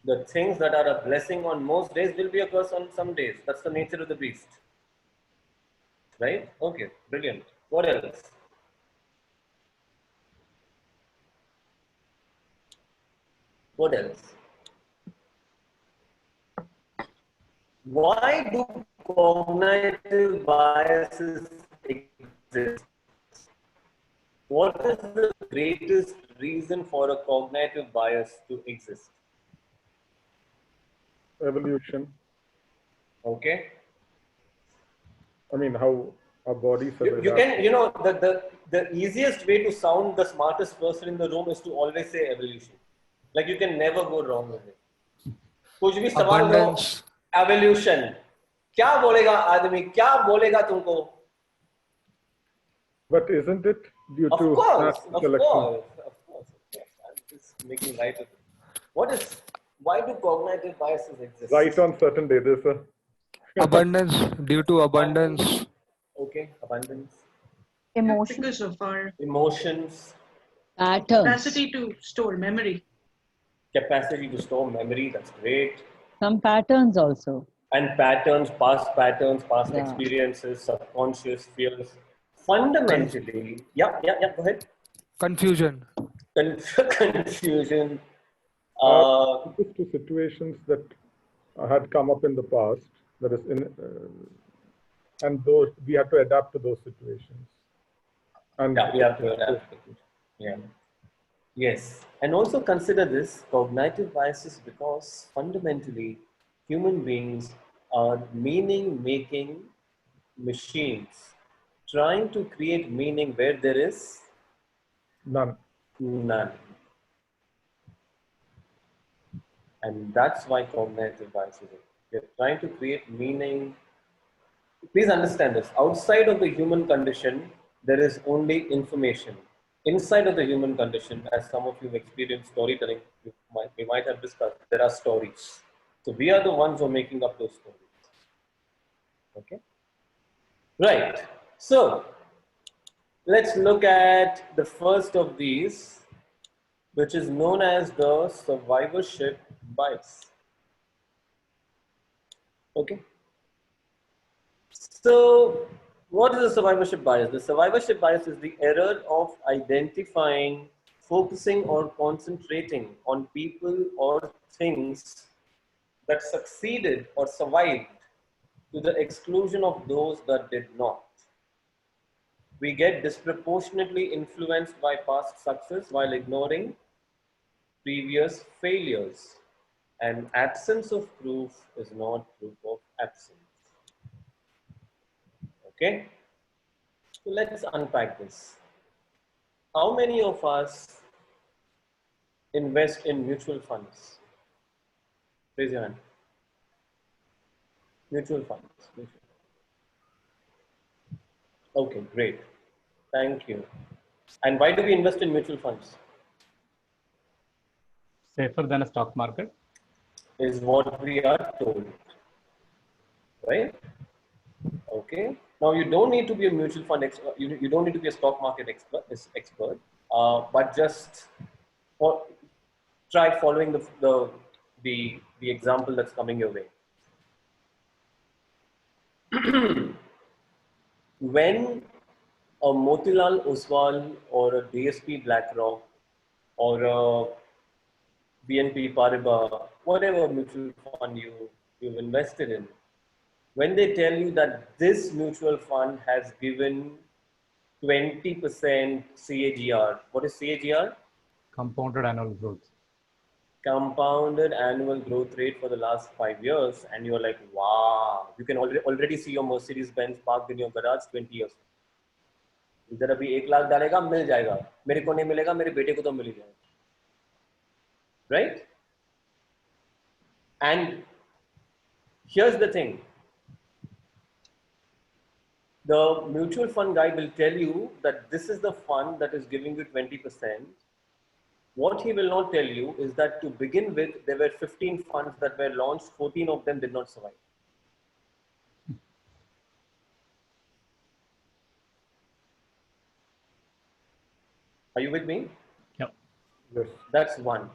The things that are a blessing on most days will be a curse on some days. That's the nature of the beast. Right? Okay, brilliant. What else? What else? Why do cognitive biases exist? What is the greatest reason for a cognitive bias to exist? Evolution. Okay. I mean, how our bodies have You can, the easiest way to sound the smartest person in the room is to always say evolution. Like you can never go wrong with it. कुछ भी सवाल करो, Abundance. evolution. क्या बोलेगा आदमी? क्या बोलेगा तुमको? But isn't it due Of to course, natural of selection? course, of course. I'm just making light of it. Why do cognitive biases exist? Right on certain day, there's a Abundance, due to abundance. Okay, abundance. Emotion. Because of our Emotions. capacity to store memory. Capacity to store memory, that's great. Some patterns also. And patterns, past experiences, subconscious fears. Fundamentally, yeah, go ahead. Confusion. Confusion. To situations that had come up in the past, that is and those we have to adapt to those situations. And yeah, we have to adapt. Yeah. Yes, and also consider this cognitive biases because fundamentally human beings are meaning-making machines trying to create meaning where there is none. And that's why cognitive biases are. We're trying to create meaning. Please understand this. Outside of the human condition, there is only information. Inside of the human condition, as some of you have experienced storytelling, we might have discussed, there are stories. So we are the ones who are making up those stories. Okay? Right. So let's look at the first of these, which is known as the survivorship bias. Okay. So what is the survivorship bias? The survivorship bias is the error of identifying, focusing or concentrating on people or things that succeeded or survived to the exclusion of those that did not. we get disproportionately influenced by past success while ignoring previous failures. And absence of proof is not proof of absence. Okay? So let's unpack this. How many of us invest in mutual funds? Raise your hand. Mutual funds. Okay, great. Thank you. And why do we invest in mutual funds? Safer than a stock market? Is what we are told. Right? Okay. Now you don't need to be a mutual fund expert. You don't need to be a stock market expert. But just try following the example that's coming your way. When a Motilal Oswal or a DSP BlackRock or a BNP Paribas, whatever mutual fund you've invested in, when they tell you that this mutual fund has given 20% CAGR, what is CAGR? Compounded annual growth. Compounded annual growth rate for the last 5 years, and you're like, wow, you can already see your Mercedes-Benz parked in your garage 20 years. इधर अभी 1 लाख डालेगा मिल जाएगा, मेरे को नहीं मिलेगा, मेरे बेटे को तो मिल जाएगा. Right? And here's the thing. The mutual fund guy will tell you that this is the fund that is giving you 20%. What he will not tell you is that to begin with, there were 15 funds that were launched, 14 of them did not survive. Are you with me? Yep. Yes. That's one.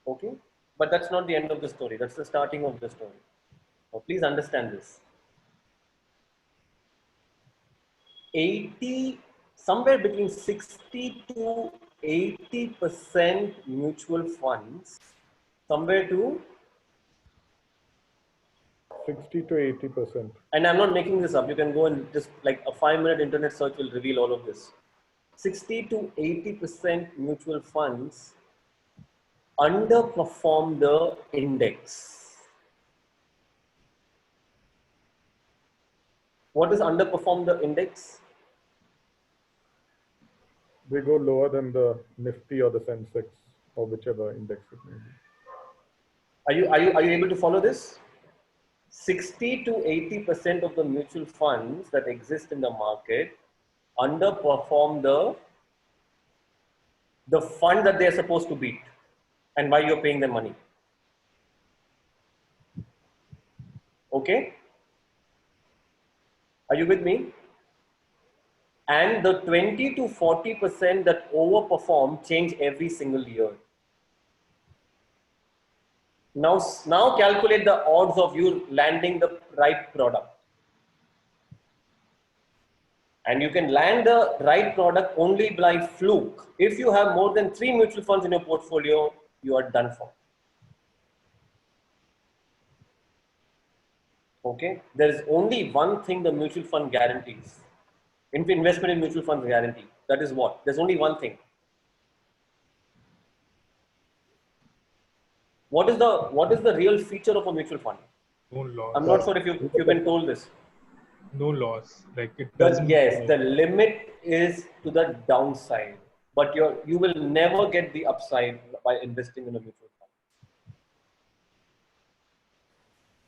Okay. But that's not the end of the story. That's the starting of the story. Now, please understand this. Somewhere between 60 to 80% mutual funds, somewhere to 60 to 80%. And I'm not making this up. You can go and just like a 5-minute internet search will reveal all of this. 60 to 80% mutual funds underperform the index. What is underperform the index? They go lower than the Nifty or the Sensex or whichever index it may be. Are you able to follow this? 60 to 80% of the mutual funds that exist in the market underperform the fund that they are supposed to beat, and why you're paying them money. Okay? Are you with me? And the 20 to 40% that overperform change every single year. Now calculate the odds of you landing the right product. And you can land the right product only by fluke. If you have more than 3 mutual funds in your portfolio, you are done for. Okay? There is only one thing the mutual fund guarantees. Investment in mutual funds guarantee. That is what? There's only one thing. What is the real feature of a mutual fund? No loss. I'm not sure if you've been told this. No loss. Like it doesn't. Yes, the limit is to the downside, but you will never get the upside by investing in a mutual fund.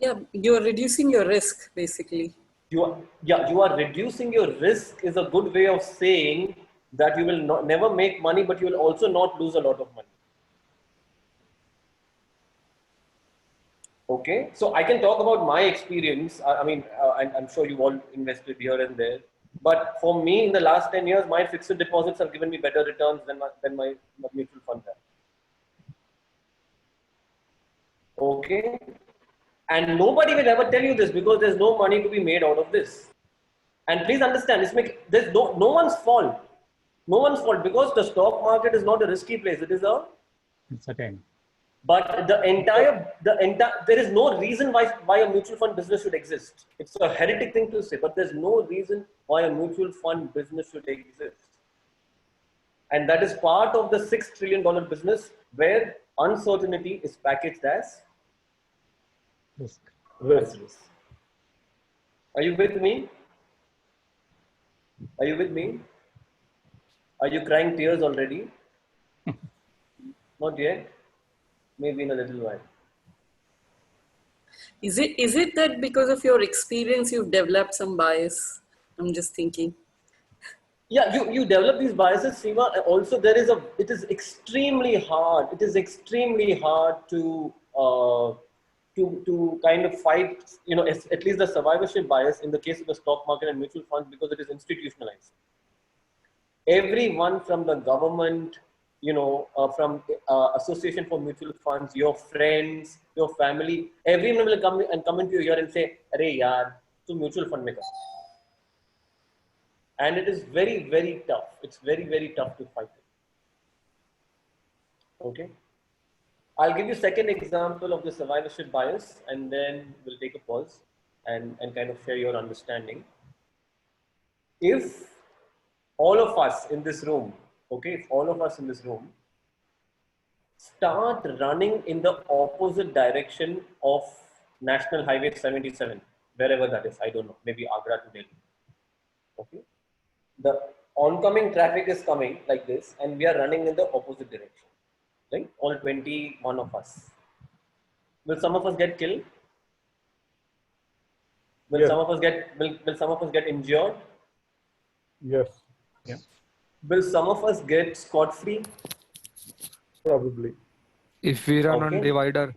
Yeah, you're reducing your risk basically. You are reducing your risk is a good way of saying that you will never make money, but you will also not lose a lot of money. Okay, so I can talk about my experience. I mean, I'm sure you all invested here and there, but for me, in the last 10 years, my fixed deposits have given me better returns than my mutual funds have. Okay, and nobody will ever tell you this because there's no money to be made out of this. And please understand, there's no one's fault. No one's fault because the stock market is not a risky place. It is a It's a game. But there is no reason why a mutual fund business should exist. It's a heretic thing to say, but there's no reason why a mutual fund business should exist. And that is part of the $6 trillion business where uncertainty is packaged as risk. Are you with me? Are you with me? Are you crying tears already? Not yet. Maybe in a little while. Is it that because of your experience you've developed some bias? I'm just thinking. Yeah, you develop these biases, Seema. Also, it is extremely hard. It is extremely hard to kind of fight, at least the survivorship bias in the case of the stock market and mutual funds, because it is institutionalized. Everyone from the government, from Association for Mutual Funds, your friends, your family, everyone will come into your ear and say, "Arey yaar, tu mutual fund mein kar." And it is very, very tough. It's very, very tough to fight it. Okay. I'll give you a second example of the survivorship bias, and then we'll take a pause and kind of share your understanding. If all of us in this room, start running in the opposite direction of National Highway 77, wherever that is, I don't know, maybe Agra to Delhi. Okay. The oncoming traffic is coming like this, and we are running in the opposite direction. Right? All 21 of us. Will some of us get killed? Will some of us get injured? Yes. Yeah. Will some of us get scot-free? Probably. If we run on divider.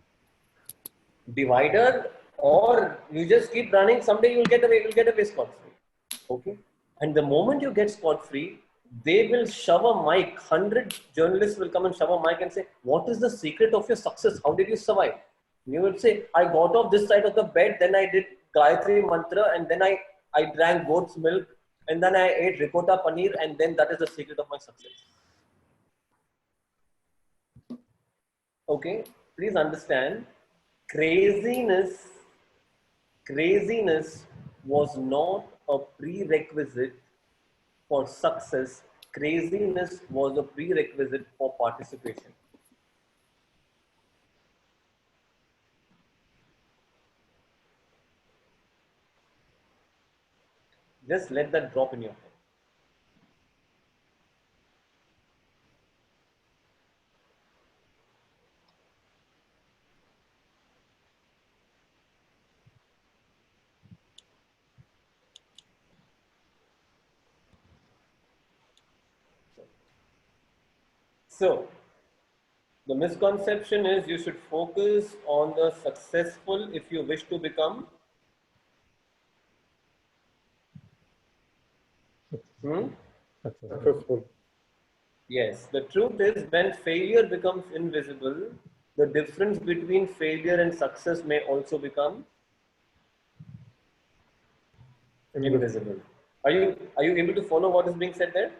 Divider, or you just keep running, someday you'll get away scot-free. Okay? And the moment you get scot-free, they will shove a mic. 100 journalists will come and shove a mic and say, "What is the secret of your success? How did you survive?" And you will say, "I got off this side of the bed, then I did Gayatri Mantra, and then I drank goat's milk, and then I ate ricotta paneer, and then that is the secret of my success." Okay, please understand, craziness was not a prerequisite for success. Craziness was a prerequisite for participation. Just let that drop in your head. So, the misconception is you should focus on the successful if you wish to become Successful. Yes, the truth is when failure becomes invisible, the difference between failure and success may also become invisible. Are you able to follow what is being said there?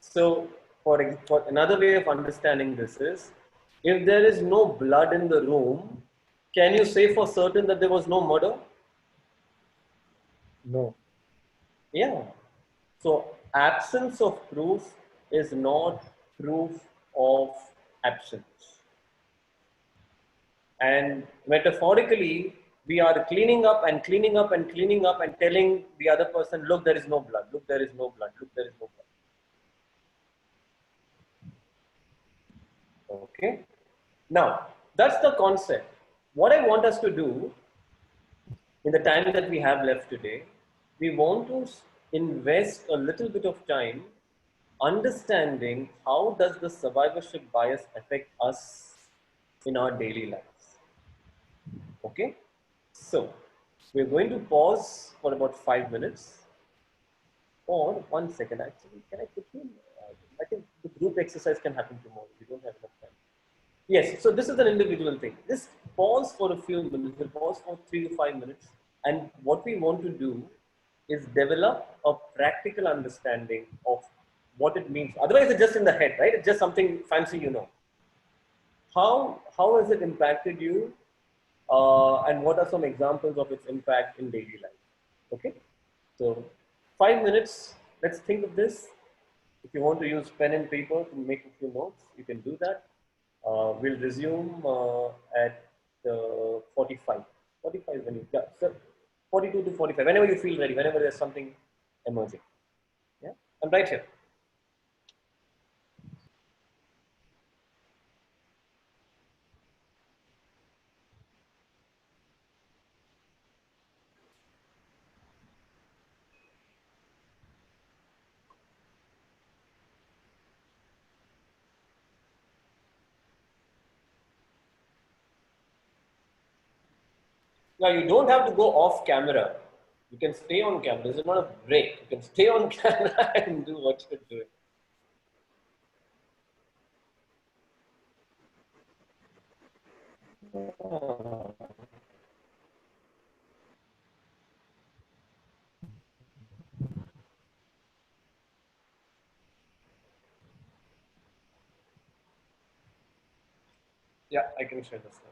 So, for another way of understanding this is, if there is no blood in the room, can you say for certain that there was no murder? No. Yeah. So, absence of proof is not proof of absence. And metaphorically, we are cleaning up and cleaning up and cleaning up and telling the other person, "Look, there is no blood. Look, there is no blood. Look, there is no blood." Okay. Now, that's the concept. What I want us to do in the time that we have left today, we want to invest a little bit of time understanding how does the survivorship bias affect us in our daily lives. Okay. So, we're going to pause for about 5 minutes. Or 1 second, actually. Can I put you in? I think the group exercise can happen tomorrow. We don't have enough time. Yes, so this is an individual thing. Just pause for a few minutes. We'll pause for 3 to 5 minutes. And what we want to do is develop a practical understanding of what it means. Otherwise, it's just in the head, right? It's just something fancy, you know. How has it impacted you, and what are some examples of its impact in daily life? Okay, so 5 minutes. Let's think of this. If you want to use pen and paper to make a few notes, you can do that. We'll resume at 45. 45 when you, yeah, so 42 to 45. Whenever you feel ready, whenever there's something emerging. Yeah, I'm right here. Now you don't have to go off camera. You can stay on camera. This is not a break. You can stay on camera and do what you're doing. Yeah, I can share this now.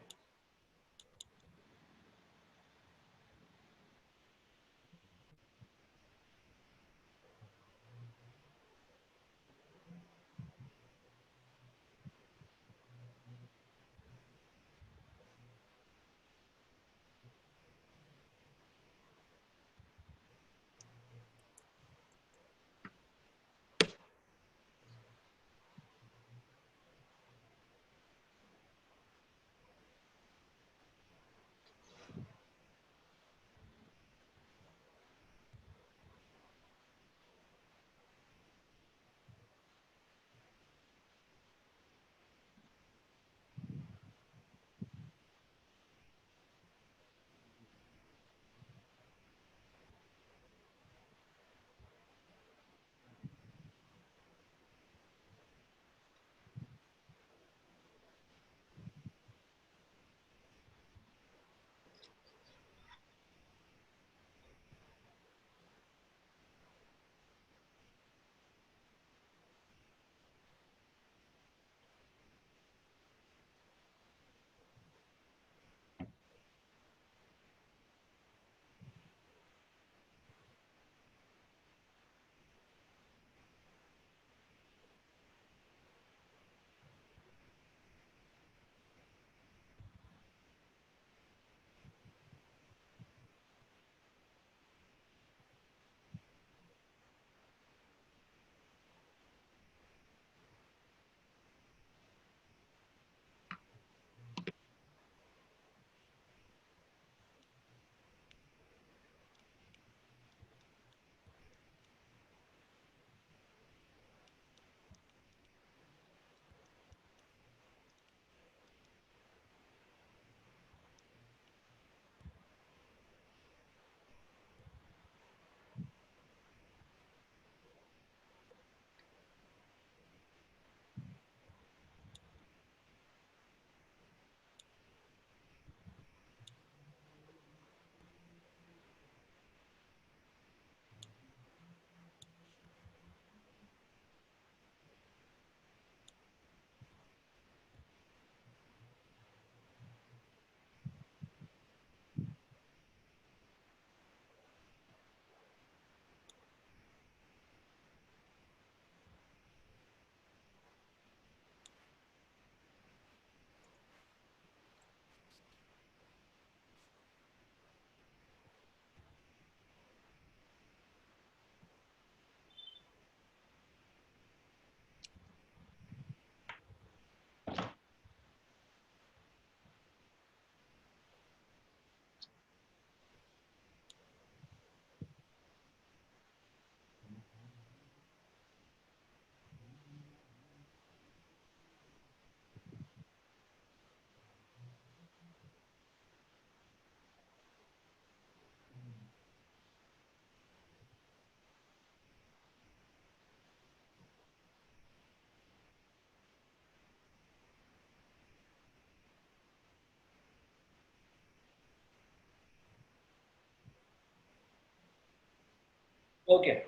Okay.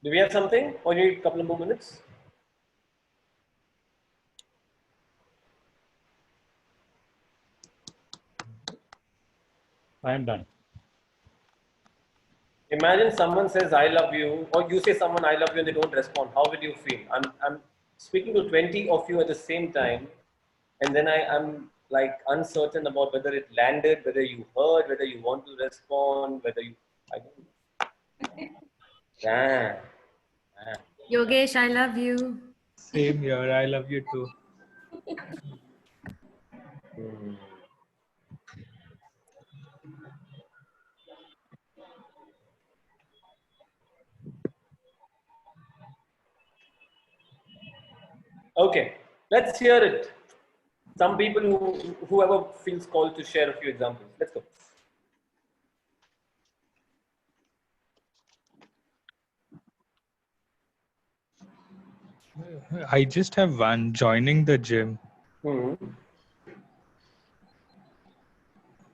Do we have something? Or you need a couple of more minutes? I am done. Imagine someone says I love you, or you say someone I love you and they don't respond. How will you feel? I'm speaking to 20 of you at the same time, and then I'm like uncertain about whether it landed, whether you heard, whether you want to respond, whether you I don't know. Yeah. Yogesh, I love you. Same here. I love you too. Okay, let's hear it. Some people whoever feels called to share a few examples. Let's go. I just have one, joining the gym.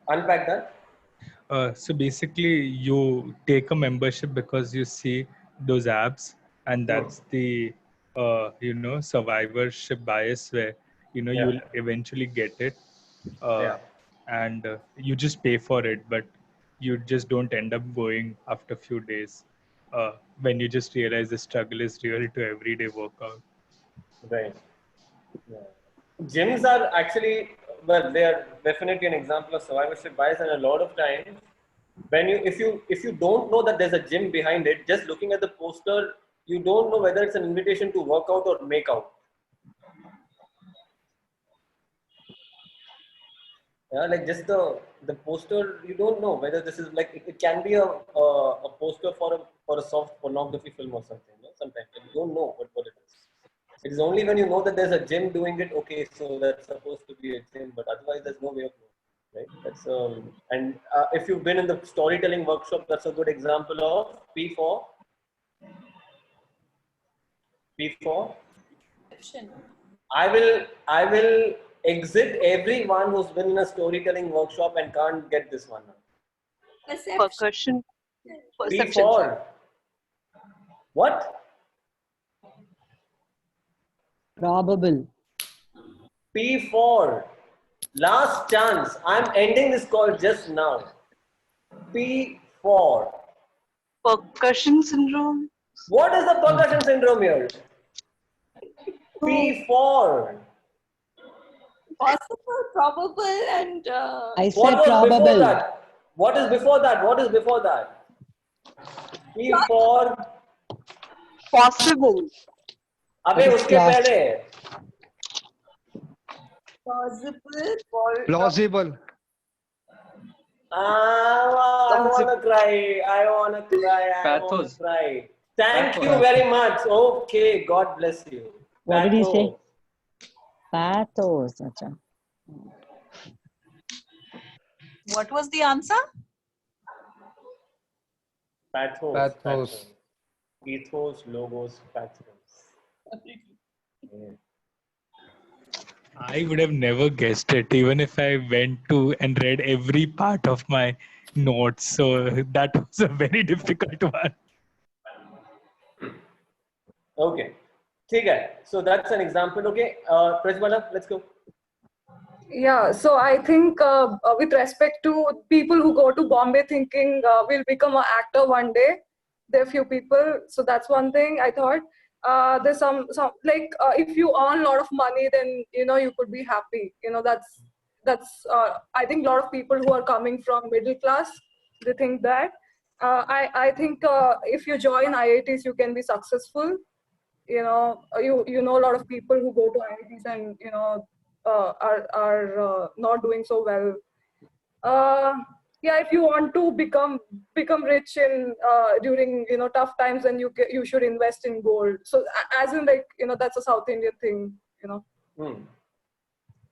Unpack that. So basically, you take a membership because you see those abs, and that's the survivorship bias where Yeah. you'll eventually get it, and you just pay for it, but you just don't end up going after a few days when you just realize the struggle is real to everyday workout. Right. Yeah. Gyms are actually, well, they are definitely an example of survivorship bias, and a lot of times when if you don't know that there's a gym behind it, just looking at the poster, you don't know whether it's an invitation to work out or make out. Yeah, like just the poster, you don't know whether this is like it can be a poster for a soft pornography film or something. No? Sometimes you don't know what it is. It is only when you know that there's a gym doing it. Okay, so that's supposed to be a gym, but otherwise there's no way of knowing, right? That's and if you've been in the storytelling workshop, that's a good example of P4. P4. I will exit everyone who's been in a storytelling workshop and can't get this one. Percussion. P4. What? Probable. P4. Last chance. I'm ending this call just now. P4. Percussion syndrome. What is the percussion syndrome here? P4. Possible, probable, and I said what was probable. before that? What is before that? What is before that? P4. Possible. अबे उसके पहले. Plausible. Plausible. I wanna cry. I wanna cry. I wanna Pathos. cry. Thank Pathos. you very much. Okay, God bless you. What did he say? Pathos. Pathos. Acha. What was the answer? Pathos. Pathos. Ethos, logos, pathos. Yeah. I would have never guessed it, even if I went to and read every part of my notes. So that was a very difficult one. Okay. Okay. So that's an example. Okay. Prajwala, let's go. Yeah, so I think with respect to people who go to Bombay thinking we'll become an actor one day, there are few people. So that's one thing I thought. There's some like if you earn a lot of money, then you could be happy. That's I think a lot of people who are coming from middle class, they think that. I think if you join IITs, you can be successful. You know a lot of people who go to IITs and are not doing so well. Yeah, if you want to become rich in during tough times, then you should invest in gold. So as in like that's a South Indian thing.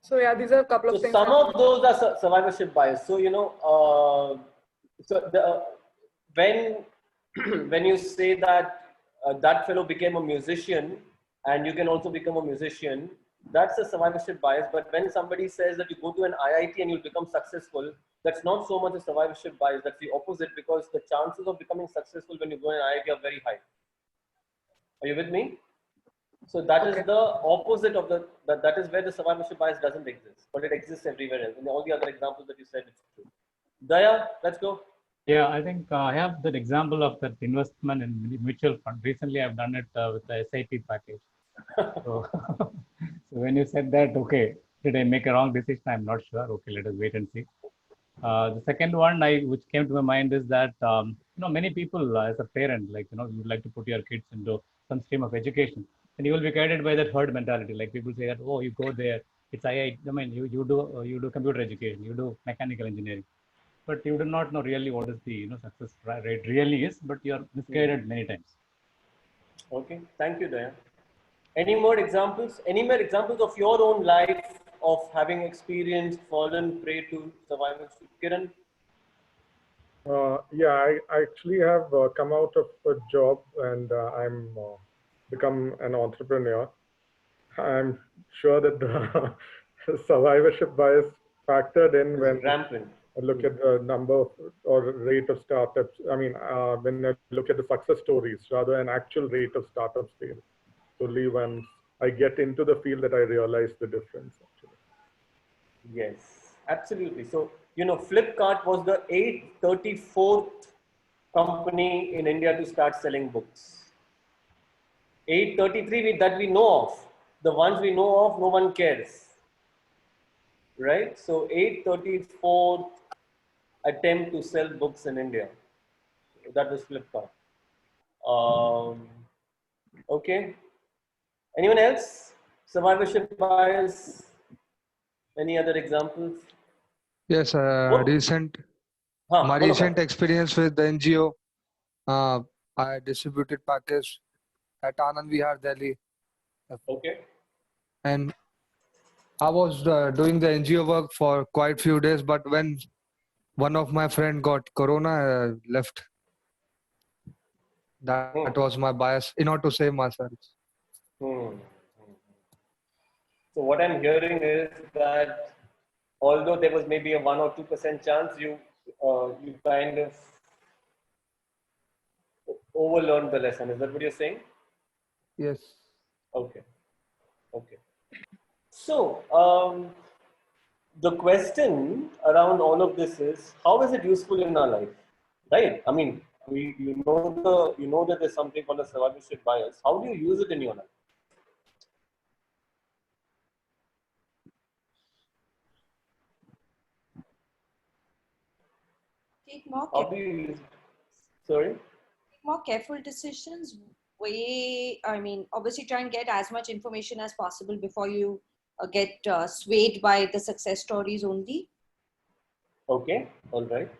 So yeah, these are a couple of So things. some of those are survivorship bias. So when when you say that that fellow became a musician and you can also become a musician, that's a survivorship bias. But when somebody says that you go to an IIT and you'll become successful, that's not so much a survivorship bias. That's the opposite, because the chances of becoming successful when you go to an IIT are very high. Are you with me? So that is the opposite of that is where the survivorship bias doesn't exist, but it exists everywhere else. In all the other examples that you said, it's true. Daya, let's go. Yeah, I think I have that example of that investment in mutual fund. Recently, I've done it with the SIP package. So, so when you said that, okay, did I make a wrong decision? I'm not sure. Okay, let us wait and see. The second one which came to my mind is that many people as a parent, like you would like to put your kids into some stream of education, and you will be guided by that herd mentality. Like people say that, oh, you go there, it's I mean you do computer education, you do mechanical engineering, but you do not know really what is the success rate really is, but you are misguided many times. Okay, thank you, Daya. Any more examples? Any more examples of your own life of having experienced fallen prey to survivorship? Kiran? Yeah, I actually have come out of a job and I'm become an entrepreneur. I'm sure that the survivorship bias factored in when rampant. I look at the number or rate of startups. I mean, when I look at the success stories rather than actual rate of startups fail. Only once I get into the field that I realize the difference. Actually. Yes, absolutely. So, Flipkart was the 834th company in India to start selling books. 833 that we know of. The ones we know of, no one cares. Right? So, 834th attempt to sell books in India. That was Flipkart. Okay. Anyone else? Survivorship bias? Any other examples? Yes, my recent experience with the NGO, I distributed package at Anand Vihar, Delhi. Okay. And I was doing the NGO work for quite few days, but when one of my friend got corona, left. That was my bias in order to save myself. So what I'm hearing is that although there was maybe a 1 or 2% chance, you kind of overlearned the lesson. Is that what you're saying? Yes. Okay. Okay. So the question around all of this is, how is it useful in our life, right? I mean, you know that there's something called a survivorship bias. How do you use it in your life? Take more How do you use it? Sorry? more careful decisions. Obviously try and get as much information as possible before you get swayed by the success stories only. Okay, all right,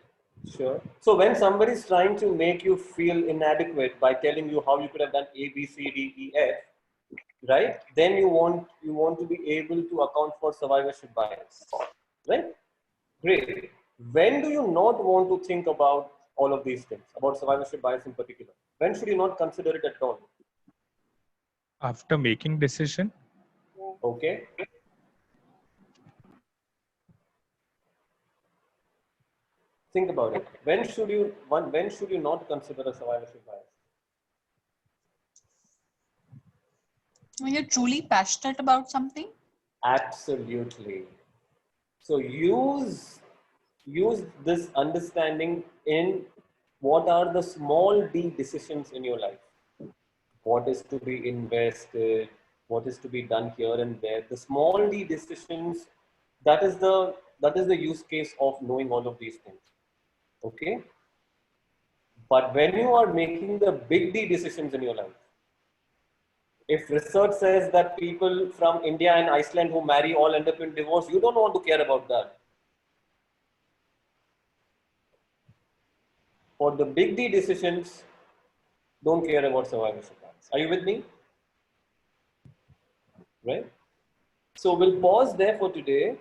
sure. So when somebody is trying to make you feel inadequate by telling you how you could have done A, B, C, D, E, F, right? Then you want to be able to account for survivorship bias, right? Great. When do you not want to think about all of these things, about survivorship bias in particular? When should you not consider it at all? After making decision. Okay. Think about it. When should you not consider a survivorship bias? When you're truly passionate about something? Absolutely. So use this understanding in what are the small d decisions in your life. What is to be invested, what is to be done here and there. The small d decisions, that is the use case of knowing all of these things. Okay? But when you are making the big D decisions in your life, if research says that people from India and Iceland who marry all end up in divorce, you don't want to care about that. For the big D decisions, don't care about survivorship bias. Are you with me? Right? So we'll pause there for today.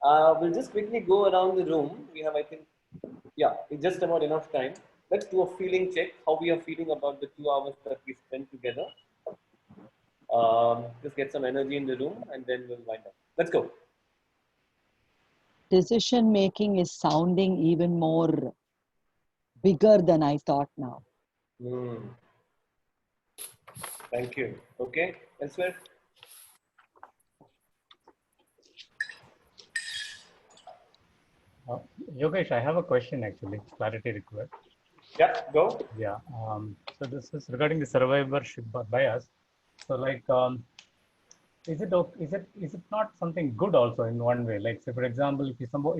We'll just quickly go around the room. We have, I think, just about enough time. Let's do a feeling check, how we are feeling about the 2 hours that we spent together. Just get some energy in the room and then we'll wind up. Let's go. Decision making is sounding even more bigger than I thought now. Thank you. Okay, elsewhere? Yogesh, I have a question actually, clarity required. Yeah, go. Yeah. So this is regarding the survivorship bias. So like, is it not something good also in one way? Like, say for example, if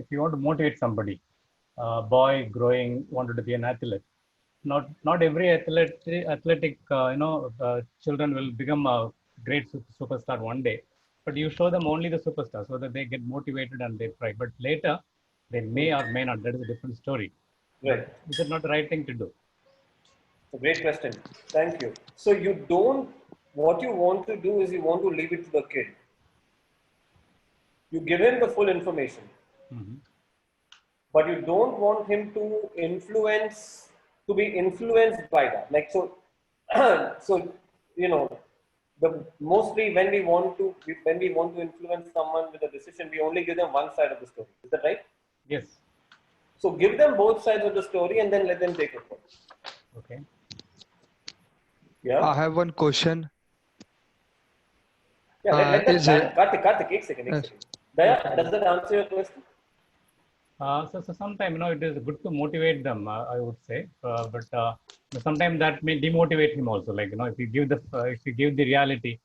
you want to motivate somebody, boy growing wanted to be an athlete. Not every athletic children will become a great superstar one day, but you show them only the superstar so that they get motivated and they try. But later, they may or may not. That is a different story. Right. But is it not the right thing to do? A great question. Thank you. So what you want to do is you want to leave it to the kid. You give him the full information, but you don't want him to be influenced by that. Like, so, so, mostly when we want to influence someone with a decision, we only give them one side of the story. Is that right? Yes. So give them both sides of the story and then let them take it forward. Okay. Yeah. I have one question. Yeah, let that Is land. Karthik, एक second. Daya, does that answer your question? So sometimes it is good to motivate them. I would say, but sometimes that may demotivate him also. Like if you give the reality,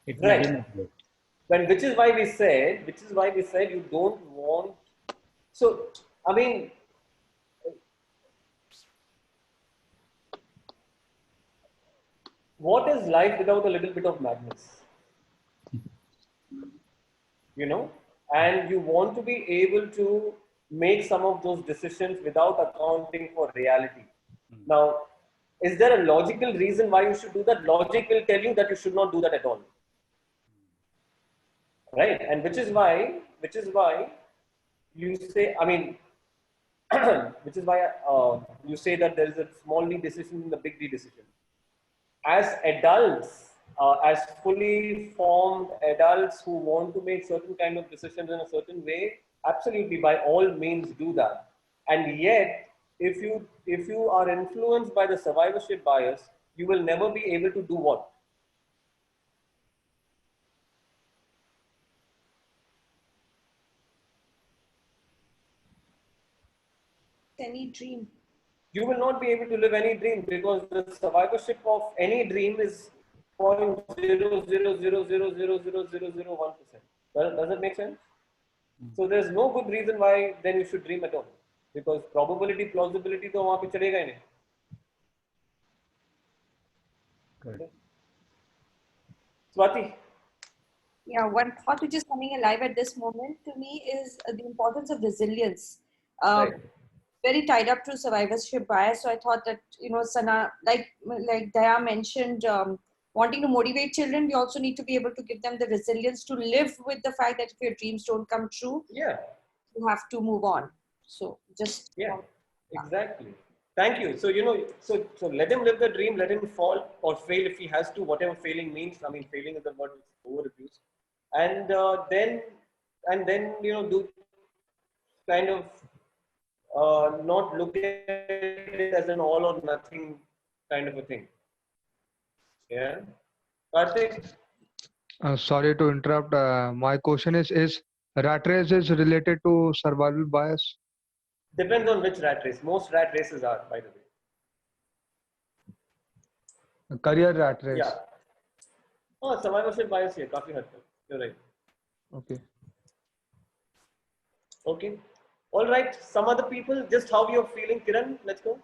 it may Right. demotivate. But which is why we said you don't want. So I mean, what is life without a little bit of madness? And you want to be able to make some of those decisions without accounting for reality. Now, is there a logical reason why you should do that? Logic will tell you that you should not do that at all. Right? And which is why you say, I mean, which is why you say that there is a small D decision and a big D decision. As adults, as fully formed adults who want to make certain kind of decisions in a certain way, absolutely, by all means do that. And yet, if you are influenced by the survivorship bias, you will never be able to do what? Any dream. You will not be able to live any dream because the survivorship of any dream is 0.000000001%. Does that make sense? So there's no good reason why then you should dream at all, because probability, plausibility तो वहाँ पे चलेगा ही नहीं. Good. Swati. Yeah, one thought which is coming alive at this moment to me is the importance of resilience. Right. Very tied up to survivorship bias. So I thought that, Sana, like Daya mentioned, wanting to motivate children, we also need to be able to give them the resilience to live with the fact that if your dreams don't come true, yeah, you have to move on. So just exactly. Thank you. So so let him live the dream. Let him fall or fail if he has to. Whatever failing means. I mean, failing is the word that's overabused. And then do kind of not look at it as an all or nothing kind of a thing. Yeah. Karthik? Sorry to interrupt. My question is rat race is related to survival bias? Depends on which rat race. Most rat races are, by the way. Career rat race. Yeah. Oh, survivorship bias here. Kafi had tak. You're right. Okay. Okay. All right. Some other people, just how you're feeling, Kiran? Let's go.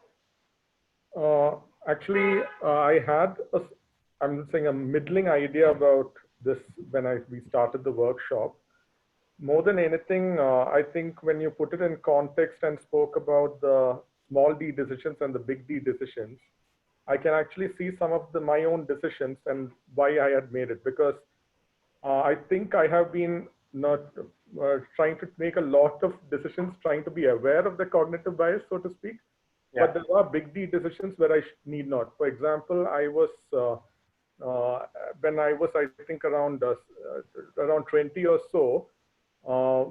Actually, I had I'm saying a middling idea about this when we started the workshop. More than anything, I think when you put it in context and spoke about the small d decisions and the big D decisions, I can actually see some of my own decisions and why I had made it, because I think I have been not trying to make a lot of decisions, trying to be aware of the cognitive bias, so to speak. Yeah. But there are big D decisions where I need not. For example, I was when I was, I think, around 20 or so,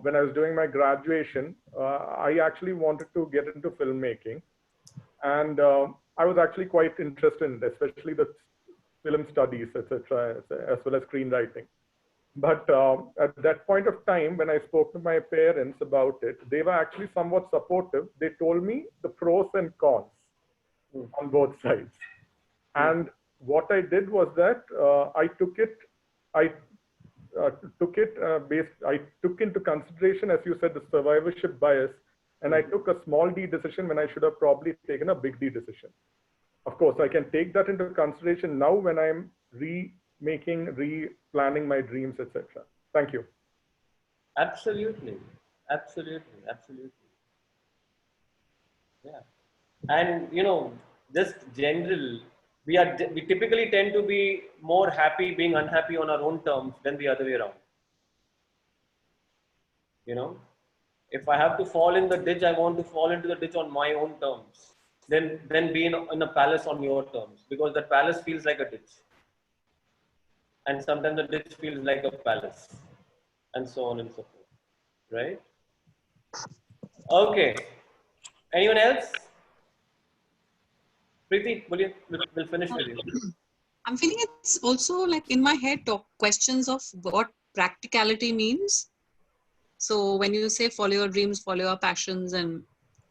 when I was doing my graduation, I actually wanted to get into filmmaking, and I was actually quite interested in it, especially the film studies, etc., as well as screenwriting. But at that point of time, when I spoke to my parents about it, they were actually somewhat supportive. They told me the pros and cons on both sides. And what I did was that I took into consideration, as you said, the survivorship bias, and I took a small d decision when I should have probably taken a big D decision. Of course, I can take that into consideration now when I'm replanning my dreams, etc. Thank you. Absolutely. Absolutely. Absolutely. Yeah. And, you know, just general, we typically tend to be more happy being unhappy on our own terms than the other way around. You know, if I have to fall in the ditch, I want to fall into the ditch on my own terms. Then be in a palace on your terms, because the palace feels like a ditch. And sometimes the ditch feels like a palace, and so on and so forth. Right? Okay. Anyone else? Preeti, we'll finish with you. I'm feeling it's also like in my head questions of what practicality means. So when you say follow your dreams, follow your passions, and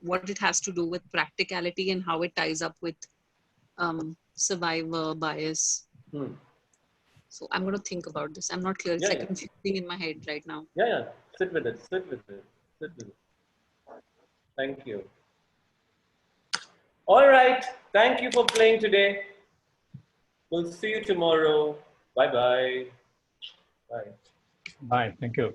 what it has to do with practicality and how it ties up with survivor bias. So I'm going to think about this. I'm not clear. It's like confusing in my head right now. Yeah. Sit with it. Thank you. All right. Thank you for playing today. We'll see you tomorrow. Bye-bye. Bye. Bye. Thank you.